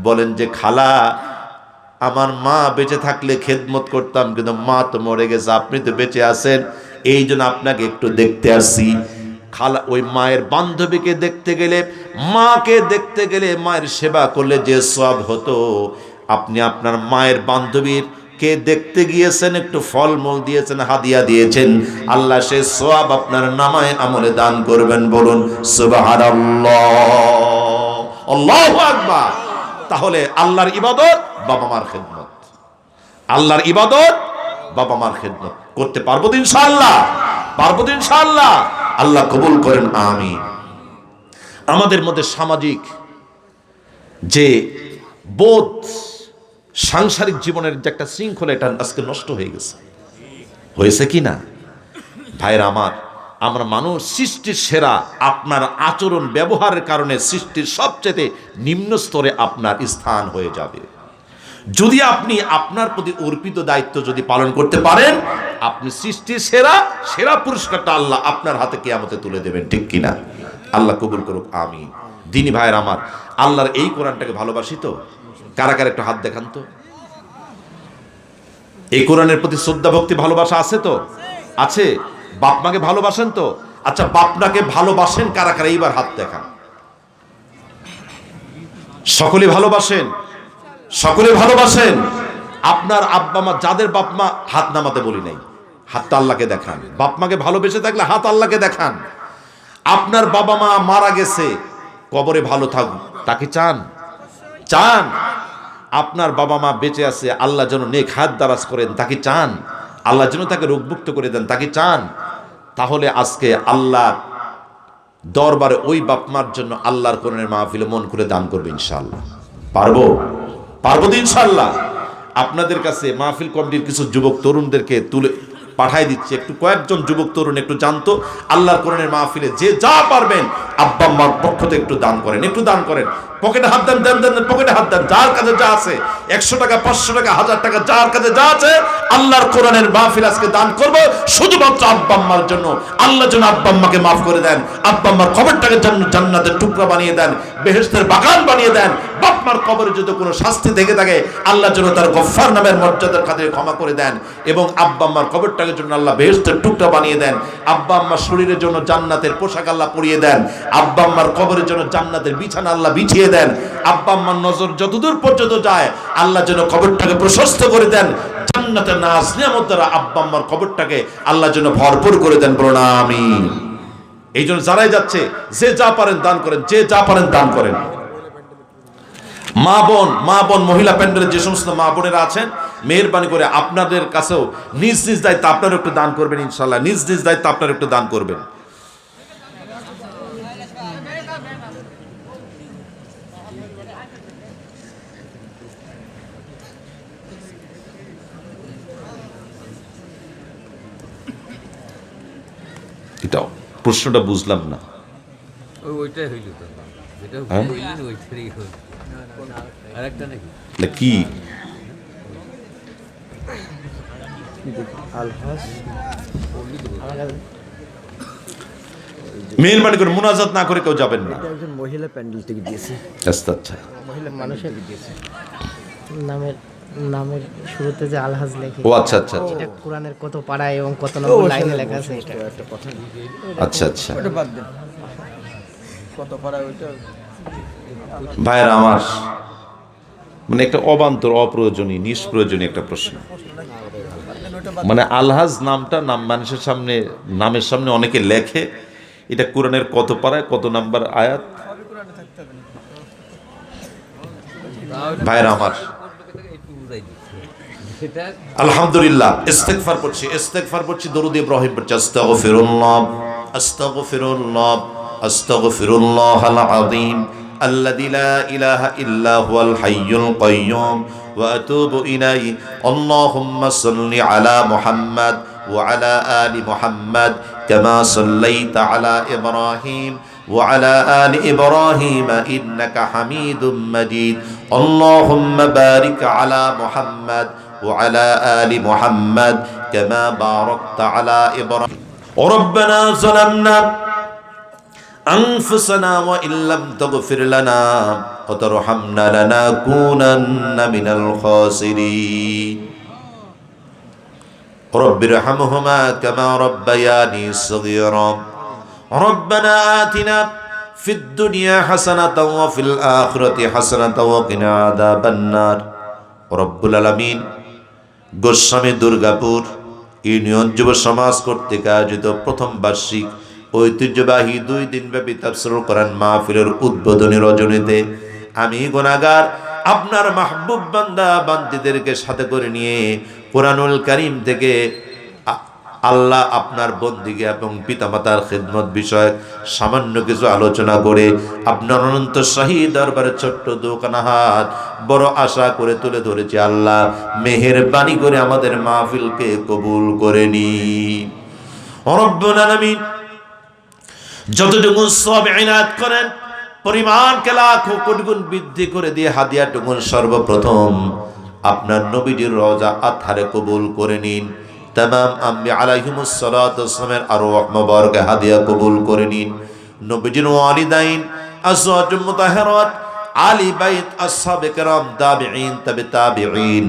বলেন যে খালা, আমার মা বেঁচে থাকলে খেদমত করতাম, কিন্তু মা তো মরে গেছে, আপনি তো বেঁচে আছেন, এই জন্য আপনাকে একটু দেখতে আসছি। খালা ওই মায়ের বান্ধবীকে দেখতে গেলে, মাকে দেখতে গেলে, মায়ের সেবা করলে যে সওয়াব হতো, আপনি আপনার মায়ের বান্ধবীর কে দেখতে গিয়েছেন, একটু ফলমূল দিয়েছেন, হাদিয়া দিয়েছেন, আল্লাহ সে সওয়াব আপনার নামায়ে আমলে দান করবেন। বলুন সুবহানাল্লাহ, আল্লাহু আকবার। তাহলে আল্লাহর ইবাদত বাবা মার খেদমত, আল্লাহর ইবাদত বাবা মার খেদমত করতে পারবো তো ইনশাআল্লাহ? পারবো তো ইনশাআল্লাহ? আল্লাহ কবুল করেন, আমিন। আমাদের মধ্যে সামাজিক যে বোধ, সাংসারিক জীবনের যে একটা শৃঙ্খলা, এটা আজকে নষ্ট হয়ে গেছে। হয়েছে কি না ভাইরা আমার? আমরা মানুষ সৃষ্টির সেরা, আপনার আচরণ ব্যবহারের কারণে সৃষ্টির সবচেয়ে নিম্ন স্তরে আপনার স্থান হয়ে যাবে। যদি আপনি আপনার প্রতি অর্পিত দায়িত্ব যদি পালন করতে পারেন, আপনি সৃষ্টির সেরা, সেরা পুরস্কারটা আল্লাহ আপনার হাতে কিয়ামতে তুলে দেবেন। ঠিক কিনা? আল্লাহ কবুল করুক, আমিন। দিনী ভাইয়ের আমার, আল্লাহর এই কোরআনটাকে ভালোবাসি তো? কারা কারা একটু হাত দেখান তো। এই কোরআনের প্রতি শ্রদ্ধা ভক্তি ভালোবাসা আছে তো? আছে। বাপ মাকে ভালোবাসেন তো? আচ্ছা, বাপ মাকে ভালোবাসেন কারা কারা? এইবার হাত দেখান। সকলে ভালোবাসেন? সকলে ভালোবাসেন? আপনার আব্বা মা, যাদের বাপ মা, হাত নামাতে বলি নাই, হাতটা আল্লাহকে দেখান। বাপ মাকে ভালোবেসে থাকলে হাত আল্লাহকে দেখান। আপনার বাবা মা মারা গেছে, কবরে ভালো থাকুক, তাকে চান? চান? আপনার বাবা মা বেঁচে আছে, আল্লাহ যেন নেক হায়াত দারাজ করেন, তাকে চান? আল্লাহ যেন তাকে রোগমুক্ত করে দেন, তাকে চান? তাহলে আজকে আল্লাহর দরবারে ওই বাপ মার জন্য আল্লাহর কোরআনের মাহফিলে মন করে দান করবে ইনশাআল্লাহ। পারবো? পারবো তো ইনশাআল্লাহ? আপনাদের কাছে মাহফিল কমিটির কিছু যুবক তরুণদেরকে তুলে পাঠাই দিচ্ছে, একটু কয়েকজন যুবক তরুণ একটু জানতো, আল্লাহর কোরআনের মাহফিলে যে যা পারবেন আব্বা আম্মার পক্ষ থেকে একটু দান করেন, একটু দান করেন। পকেটে হাত দেন, দেন দেন, পকেটে হাত দেন, যার কাছে যা আছে, 100 টাকা, 500 টাকা, 1000 টাকা, যার কাছে যা আছে, আল্লাহর কোরআনের মাহফিল আজকে দান করব শুধুমাত্র আব্বা আম্মার জন্য। আল্লাহ যেন আব্বা আম্মাকে মাফ করে দেন, আব্বা আম্মার কবরটাকে জান্নাতের টুকরা বানিয়ে দেন, বেহেশতের বাগান বানিয়ে দেন। বাপ মার কবরে যদি কোনো শাস্তি থেকে থাকে, আল্লাহ যেন তার গফফার নামের মর্যাদার খাতিরে ক্ষমা করে দেন, এবং আব্বা আম্মার কবরটাকে জন্য আল্লাহ বেহেশতের টুকরা বানিয়ে দেন। আব্বা আম্মার শরীরের জন্য জান্নাতের পোশাক আল্লাহ পরিয়ে দেন, আব্বা আম্মার কবরের জন্য জান্নাতের বিছানা আল্লাহ বিছিয়ে দেন। আব্বা আম্মার নজর যতদূর পর্যন্ত যায়, আল্লাহ যেন কবরটাকে প্রশস্ত করে দেন, জান্নাতের নাজ নিয়ামত দ্বারা আব্বা আম্মার কবরটাকে আল্লাহ যেন ভরপুর করে দেন। বলুন আমিন। এই জন্য যারাই যাচ্ছে, যে যা পারেন দান করেন, যে যা পারেন দান করেন। মা বোন মহিলা প্যান্ডেলে যে সমস্ত মা বোনেরা আছেন, মেহেরবানি করে আপনাদের কাছেও নিজ নিজ দায়িত্ব আপনারা একটু দান করবেন ইনশাআল্লাহ। নিজ নিজ দায়িত্ব আপনারা একটু দান করবেন। এটাও প্রশ্নটা বুঝলাম না। ওইটাই হইল তো, যেটা হ্যাঁ? হইলেন ওইটাই হইল। আরেকটা নাকি? কি মেহেরবানি করে মুনাজাত না করে কেউ যাবেন না। একজন মহিলা প্যান্ডেল থেকে দিয়েছে, আচ্ছা আচ্ছা, মহিলা মানুষের দিয়েছে। নামের শুরুতে যে আলহাজ লেখে, ও আচ্ছা আচ্ছা আচ্ছা, এটা কোরআনের কত পাড়ায় এবং কত নম্বর লাইনে লেখা আছে, এটা একটা কথা। আচ্ছা আচ্ছা। ওটা বাদ দেন, কত পাড়ায় ওইটা। ভাইয়েরা আমার, মানে একটা অবান্তর, অপ্রয়োজনীয়, নিষ্প্রয়োজনীয় একটা প্রশ্ন। মানে আলহাজ নামটা মানুষের সামনে, নামের সামনে অনেকে লেখে, এটা কোরআনের কত পারায় কত নাম্বার আয়াত? তাহলে ভাইরা আমার, একটু বুঝাই দিচ্ছে সেটা আলহামদুলিল্লাহ ইস্তেগফার পড়ছি, দরুদ ইব্রাহিম পড়ছি। আস্তাগফিরুল্লাহাল আযীম আল্লাযী লা ইলাহা ইল্লা হুয়াল হাইয়ুল কাইয়্যুম ওয়া আতুবু ইলাইহি। আল্লাহুম্মা সাল্লি আলা মুহাম্মাদ ওয়া আলা আলি মুহাম্মাদ কামা সাল্লাইতা আলা ইব্রাহিম وعلى آل إبراهيم إنك حميد مجيد اللهم بارك على محمد وعلى آل محمد كما باركت على إبراهيم ربنا ظلمنا أنفسنا وإن لم تغفر لنا وترحمنا لنكونن من الخاسرين رب ارحمهما كما ربياني صغيرا ربنا آتنا في الدنيا حسنة وفي الآخرة حسنة وقنا عذاب النار رب العالمين গোস্বামী দুর্গাপুর ইউনিয়ন যুব সমাজ কর্তৃক আয়োজিত প্রথম বার্ষিক ঐতিহ্যবাহী 2 দিনব্যাপী তাফসীরুল কোরআন মাহফিলের উদ্বোধনী রজনীতে আমি গুনাহগার আপনার মাহবুব বান্দা বান্দীদেরকে সাথে করে নিয়ে কোরআনুল কারীম থেকে আল্লাহ আপনার বন্দিকে এবং পিতামাতার খিদমত বিষয়ক সামান্য কিছু আলোচনা করে আপনার অনন্ত শাহী দরবারে ছোট্ট দুখানা হাত বড় আশা করে তুলে ধরেছি। আল্লাহ মেহেরবানি করে আমাদের মাহফিলকে কবুল করে নিন রব্বুল আলামিন। যতটুকু সওয়াব ইনায়াত করেন পরিমাণকে লাখ কোটি গুণ বৃদ্ধি করে দিয়ে হাদিয়াটুকু সর্বপ্রথম আপনার নবীজির রওজা আতহারে কবুল করে নিন। तमाम अम्बिया अलैहिमुस सलातु वस्सलामेर आरवाह मुबारक हादिया कबूल करे निन। नबीजिर वालिदाइन अज़वाज मुताहहरात आली बैत असहाबे किराम ताबिईन तबे ताबिईन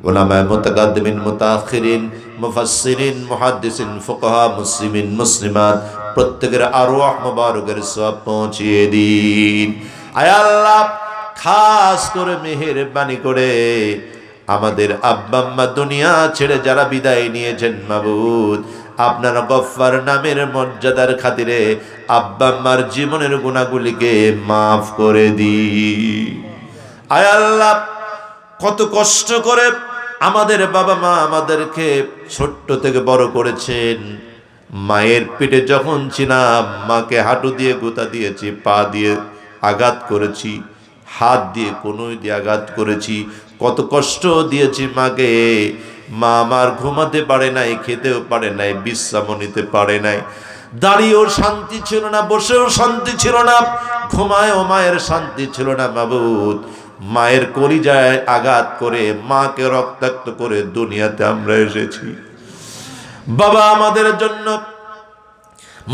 उलमा मुतकद्दिमिन मुताखिरिन मुफस्सिरिन मुहद्दिसिन फुकाहा मुस्लिमिन मुस्लिमात प्रत्येकेर आरवाह मुबारकेर सওয়াব পৌঁছিয়ে দিন। আয় আল্লাহ খাস করে মেহেরবানি করে আমাদের আব্বা আম্মা দুনিয়া ছেড়ে যারা বিদায় নিয়েছেন মাবুদ আপনার গফফার নামের মর্যাদার খাতিরে আব্বা আম্মার জীবনের গুনাহগুলিকে মাফ করে দিন। আয় আল্লাহ কত কষ্ট করে আমাদের বাবা মা আমাদেরকে ছোট্ট থেকে বড় করেছেন। মায়ের পেটে যখন ছিলাম মাকে হাঁটু দিয়ে গুঁতা দিয়েছি, পা দিয়ে আঘাত করেছি, হাত দিয়ে কনুই দিয়ে আঘাত করেছি, কত কষ্ট দিয়েছি মাকে। মা আমার ঘুমাতে পারে নাই, খেতেও পারে নাই, বিশ্রামও নিতে পারে নাই। দাঁড়িয়েও শান্তি ছিল না, বসেও শান্তি ছিল না, ঘুমায়ও মায়ের শান্তি ছিল না মাবুদ। মায়ের কলিজায় আঘাত করে মাকে রক্তাক্ত করে দুনিয়াতে আমরা এসেছি। বাবা আমাদের জন্য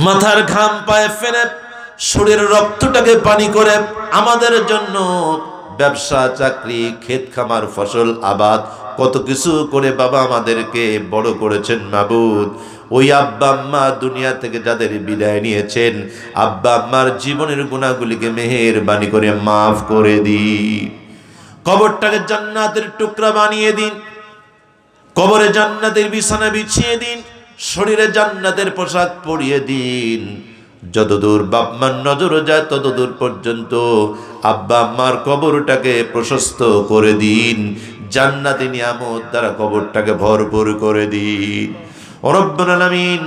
মাথার ঘাম পায়ে ফেলে শরীরের রক্তটাকে পানি করে আমাদের জন্য ব্যবসা চাকরি ক্ষেত খামার ফসল আবাদ কত কিছু করে বাবা আমাদেরকে বড় করেছেন মাবুদ। ওই আব্বা আম্মা দুনিয়া থেকে যাদের বিদায় নিয়েছেন আব্বা আম্মার জীবনের গুনাহগুলিকে মেহেরবানি করে মাফ করে দিন। কবরটাকে জান্নাতের টুকরা বানিয়ে দিন, কবরে জান্নাতের বিছানা বিছিয়ে দিন, শরীরে জান্নাতের পোশাক পরিয়ে দিন। যতদূর বাপ মার নজর যায় ততদূর পর্যন্ত আব্বা আম্মার কবরটাকে প্রশস্ত করে দিন, জান্নাতি নিয়ামত দ্বারা কবরটাকে ভরপুর করে দিন। রব্বুল আলামিন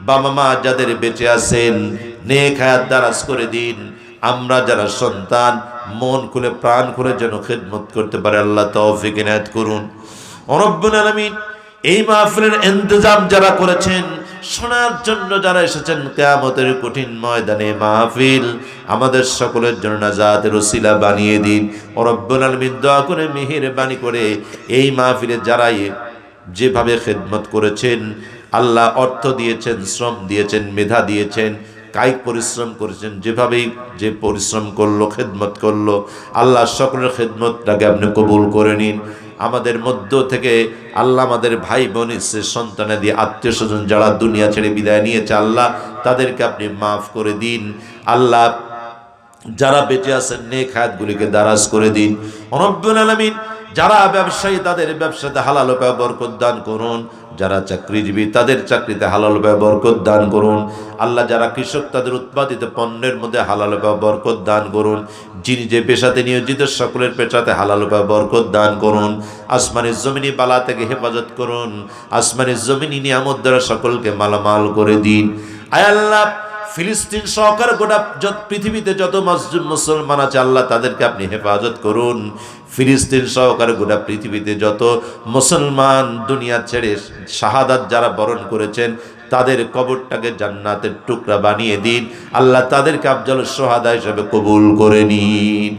বাবা মা যাদের বেঁচে আছেন নেক হায়াত দারাজ করে দিন। আমরা যারা সন্তান মন খুলে প্রাণ খুলে যেন খিদমত করতে পারে আল্লাহ তৌফিক ইনায়াত করুন। রব্বুল আলামিন এই মাহফিলের ইন্তজাম যারা করেছেন, শোনার জন্য যারা এসেছেন, কিয়ামতের কঠিন ময়দানে মাহফিল আমাদের সকলের জন্য নাজাতের ওসিলা বানিয়ে দিন। রব্বুল আলামিন দোয়া করে মেহেরবানি করে এই মাহফিলে যারা যেভাবে খিদমত করেছেন, আল্লাহ অর্থ দিয়েছেন, শ্রম দিয়েছেন, মেধা দিয়েছেন, কায়িক পরিশ্রম করেছেন, যেভাবেই যে পরিশ্রম করলো খিদমত করলো, আল্লাহ সকলের খিদমতটাকে আপনি কবুল করে নিন। আমাদের মধ্য থেকে আল্লাহ আমাদের ভাই বোন সন্তানাদি আত্মীয় স্বজন যারা দুনিয়া ছেড়ে বিদায় নিয়েছে আল্লাহ তাদেরকে আপনি মাফ করে দিন। আল্লাহ যারা বেঁচে আছেন নেক হায়াতগুলিকে দারাজ করে দিন। রব্বুল আলামিন যারা ব্যবসায়ী তাদের ব্যবসাতে হালাল উপায়ে বরকত দান করুন, যারা চাকরিজীবী তাদের চাকরিতে হালাল উপায়ে বরকত দান করুন। আল্লাহ যারা কৃষক তাদের উৎপাদিত পণ্যের মধ্যে হালাল উপায়ে বরকত দান করুন। যিনি যে পেশাতে নিয়োজিত সকলের পেশাতে হালাল উপায়ে বরকত দান করুন। আসমানের জমিনি বালা থেকে হেফাজত করুন। আসমানের জমিনি নিয়ামত দ্বারা সকলকে মালামাল করে দিন। আয় আল্লাহ, ফিলিস্তিন সহকারে গোটা পৃথিবীতে যত মুসলমান আছে আল্লাহ তাদেরকে আপনি হেফাজত করুন। ফিলিস্তিন সহকারে গোটা পৃথিবীতে যত মুসলমান দুনিয়া ছেড়ে শাহাদাত যারা বরণ করেছেন তাদের কবরটাকে জান্নাতের টুকরা বানিয়ে দিন। আল্লাহ তাদেরকে আফজাল সোহাদা হিসেবে কবুল করে নিন।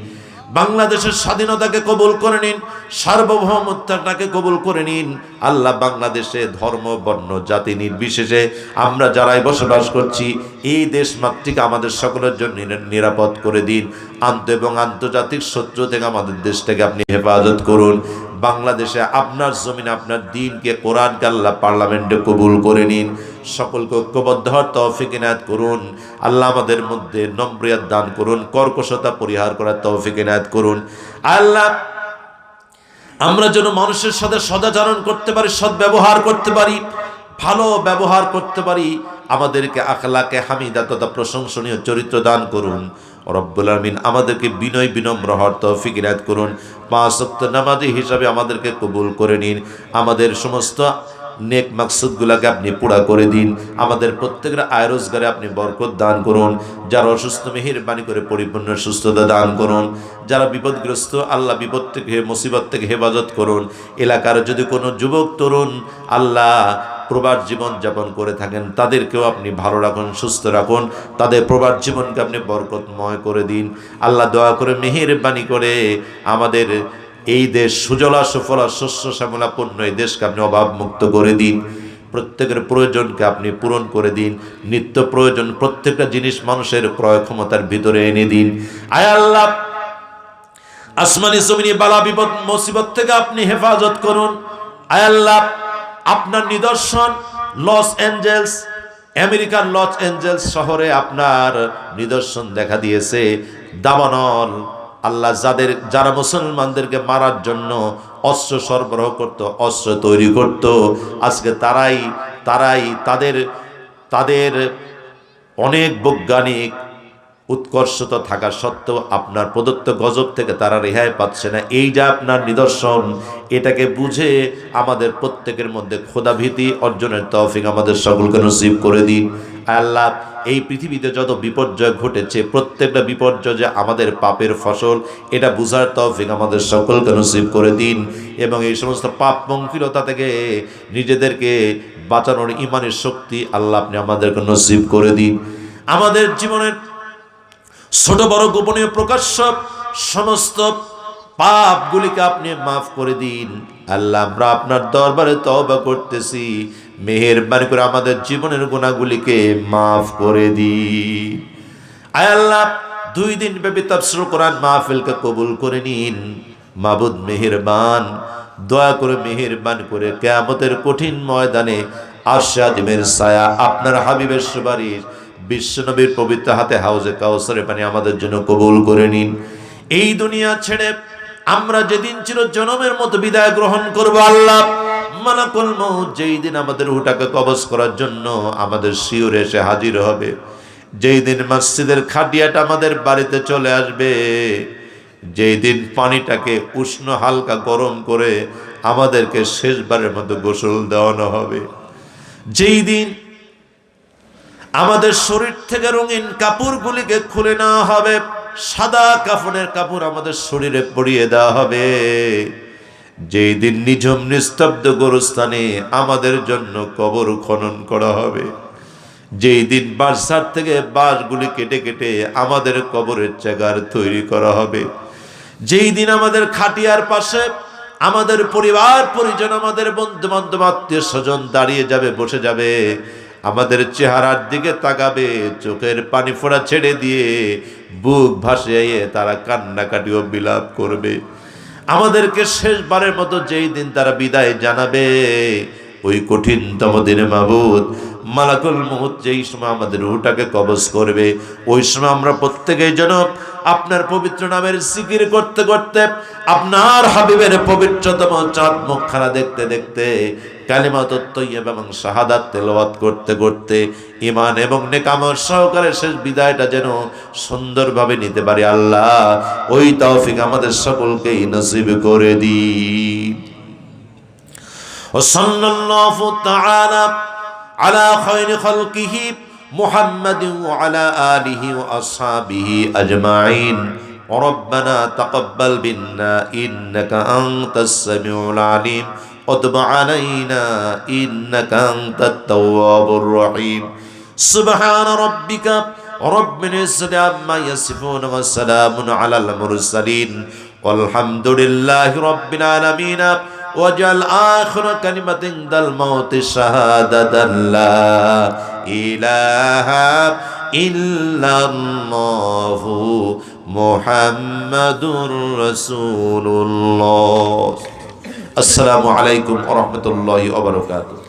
বাংলাদেশের স্বাধীনতাকে কবুল করে নিন, সার্বভৌমত্বটাকে কবুল করে নিন। আল্লাহ বাংলাদেশে ধর্ম বর্ণ জাতি নির্বিশেষে আমরা যারাই বসবাস করছি এই দেশ মাতৃক আমাদের সকলের জন্য নিরাপদ করে দিন। এবং আন্তর্জাতিক শত্রু থেকে আমাদের দেশটাকে আপনি হেফাজত করুন। বাংলাদেশে আপনার জমিনে আপনার দ্বীনকে কোরআনকে আল্লাহ পার্লামেন্টে কবুল করে নিন। সকলকে ঐক্যবদ্ধ হওয়ার তৌফিক ইনায়াত করুন। আল্লাহ আমাদের মধ্যে নম্রিয়ত দান করুন, কর্কশতা পরিহার করার তৌফিক ইনায়াত করুন। আল্লাহ আমরা যেন মানুষের সাথে সদাচরণ করতে পারি, সদ্ব্যবহার করতে পারি, ভালো ব্যবহার করতে পারি। আমাদেরকে আখলাকে হামিদা তথা প্রশংসনীয় চরিত্র দান করুন। রব্বুল আমিন আমাদেরকে বিনয় বিনম্র হওয়ার তৌফিক ইনায়াত করুন। 5 ওয়াক্ত নামাজি হিসাবে আমাদেরকে কবুল করে নিন। আমাদের সমস্ত নেক মাকসুদগুলোকে আপনি পুরা করে দিন। আমাদের প্রত্যেকের আয় রোজগারে আপনি বরকত দান করুন। যারা অসুস্থ মেহেরবানি করে পরিপূর্ণ সুস্থতা দান করুন। যারা বিপদগ্রস্ত আল্লাহ বিপদ থেকে মুসিবত থেকে হেফাজত করুন। এলাকার যদি কোনো যুবক তরুণ আল্লাহ প্রবাস জীবন যাপন করে থাকেন তাদেরকেও আপনি ভালো রাখুন, সুস্থ রাখুন। তাদের প্রবাস জীবনকে আপনি বরকতময় করে দিন। আল্লাহ দয়া করে মেহেরবানি করে আমাদের এই দেশ সুজলা সুফলা শস্য শ্যামলা পূর্ণ এই দেশকে আপনি অভাব মুক্ত করে দিন। প্রত্যেকের প্রয়োজনকে আপনি পূরণ করে দিন। নিত্য প্রয়োজন প্রত্যেকটা জিনিস মানুষের ক্রয় ক্ষমতার ভিতরে এনে দিন। আয় আল্লাহ আসমানি জমিনি বালা বিপদ মুসিবত থেকে আপনি হেফাজত করুন। আয় আল্লাহ আপনার নিদর্শন লস অ্যাঞ্জেলস, আমেরিকার লস অ্যাঞ্জেলস শহরে আপনার নিদর্শন দেখা দিয়েছে। দাবানল আল্লাহ যারা মুসলমানদেরকে মারার জন্য অস্ত্র সরবরাহ করত, অস্ত্র তৈরি করত, আজকে তারাই তাদের অনেক বৈজ্ঞানিক উৎকর্ষতা থাকা সত্ত্বেও আপনার প্রদত্ত গজব থেকে তারা রেহাই পাচ্ছে না। এই যে আপনার নিদর্শন, এটাকে বুঝে আমাদের প্রত্যেকের মধ্যে খোদাভীতি অর্জনের তৌফিক আমাদের সকলকে নসিব করে দিন। আল্লাহ এই পৃথিবীতে যত বিপর্যয় ঘটেছে প্রত্যেকটা বিপর্যয় যে আমাদের পাপের ফসল এটা বুঝার তৌফিক আমাদের সকলকে নসিব করে দিন। এবং এই সমস্ত পাপ পঙ্কিলতা থেকে নিজেদেরকে বাঁচানোর ইমানের শক্তি আল্লাহ আপনি আমাদেরকে নসিব করে দিন। আমাদের জীবনের ছোট বড় গোপনীয় প্রকাশ্য সমস্ত পাপগুলিকে আপনি মাফ করে দিন। আল্লাহ আমরা আপনার দরবারে তওবা করতেছি, মেহেরবানি করে আমাদের জীবনের গুনাহগুলিকে মাফ করে দিন। আয় আল্লাহ 2 দিন ব্যাপী তাফসীর কোরআন মাহফিলকে কবুল করে নিন। মাবুদ মেহেরবান, দয়া করে মেহেরবান করে কিয়ামতের কঠিন ময়দানে আরশে আজিমের ছায়া আপনার হাবিবের সুপারিশ বিশ্বনবীর পবিত্র হাতে হাউজে কাউসারের পানি আমাদের জন্য কবুল করে নিন। এই দুনিয়া ছেড়ে আমরা যেদিন চিরজনমের মতো বিদায় গ্রহণ করব আল্লাহ মালাকুল মউত যেই দিন আমাদের রূহটাকে কবজ করার জন্য আমাদের শিয়রে এসে হাজির হবে, যেই দিন মসজিদের খাটিয়াটা আমাদের বাড়িতে চলে আসবে, যেই দিন পানিটাকে উষ্ণ হালকা গরম করে আমাদেরকে শেষবারের মতো গোসল দেওয়ানো হবে, যেই দিন আমাদের শরীর থেকে রঙিন কাপড়গুলিকে খুলে নেওয়া হবে, সাদা কাফনের কাপড় আমাদের শরীরে পরিয়ে দেওয়া হবে, যেই দিন নিঝুম নিস্তব্ধ গোরস্থানে আমাদের জন্য কবর খনন করা হবে, যেই দিন বাঁশঝাড় থেকে বাঁশগুলি কেটে কেটে আমাদের কবরের জায়গার তৈরি করা হবে, যেই দিন আমাদের খাটিয়ার পাশে আমাদের পরিবার পরিজন আমাদের বন্ধু বান্ধব আত্মীয় স্বজন দাঁড়িয়ে যাবে, বসে যাবে, আমাদের চেহারার দিকে তাকাবে, চোখের পানি ফোঁড়া ছেড়ে দিয়ে বুক ভাসিয়ে তারা কান্নাকাটি ও বিলাপ করবে। আমাদেরকে শেষবারের মতো যেই দিন তারা বিদায় জানাবে, ওই কঠিনতম দিনে মাবুদ মালাকুল মউত যেই সময় আমাদের রূহটাকে কবজ করবে, ওই সময় আমরা প্রত্যেকেই যেন আপনার পবিত্র নামের জিকির করতে করতে, আপনার হাবিবের পবিত্রতম চাঁদ মুখখানা দেখতে দেখতে, কালিমাতুত তাইয়্যিবা এবং শাহাদাত তেলাওয়াত করতে করতে ঈমান এবং নেক আমল সহকারে শেষ বিদায়টা যেন সুন্দরভাবে নিতে পারি। আল্লাহ ওই তৌফিক আমাদের সকলকেই নসিব করে দিন। ওয়াসাল্লাল্লাহু তাআলা আলা খায়রি খালকিহি মুহাম্মাদিন ওয়া আলা আলিহি ওয়া আসহাবিহি আজমাইন। ربنا تقبل منا إنك أنت السميع العليم وتب علينا إنك أنت التواب الرحيم سبحان ربك رب العزة عما يصفون وسلام على المرسلين والحمد لله رب العالمين واجعل آخر كلمة عند الموت شهادة لا إله إلا الله محمد رسول الله। السلام عليكم ورحمة الله وبركاته।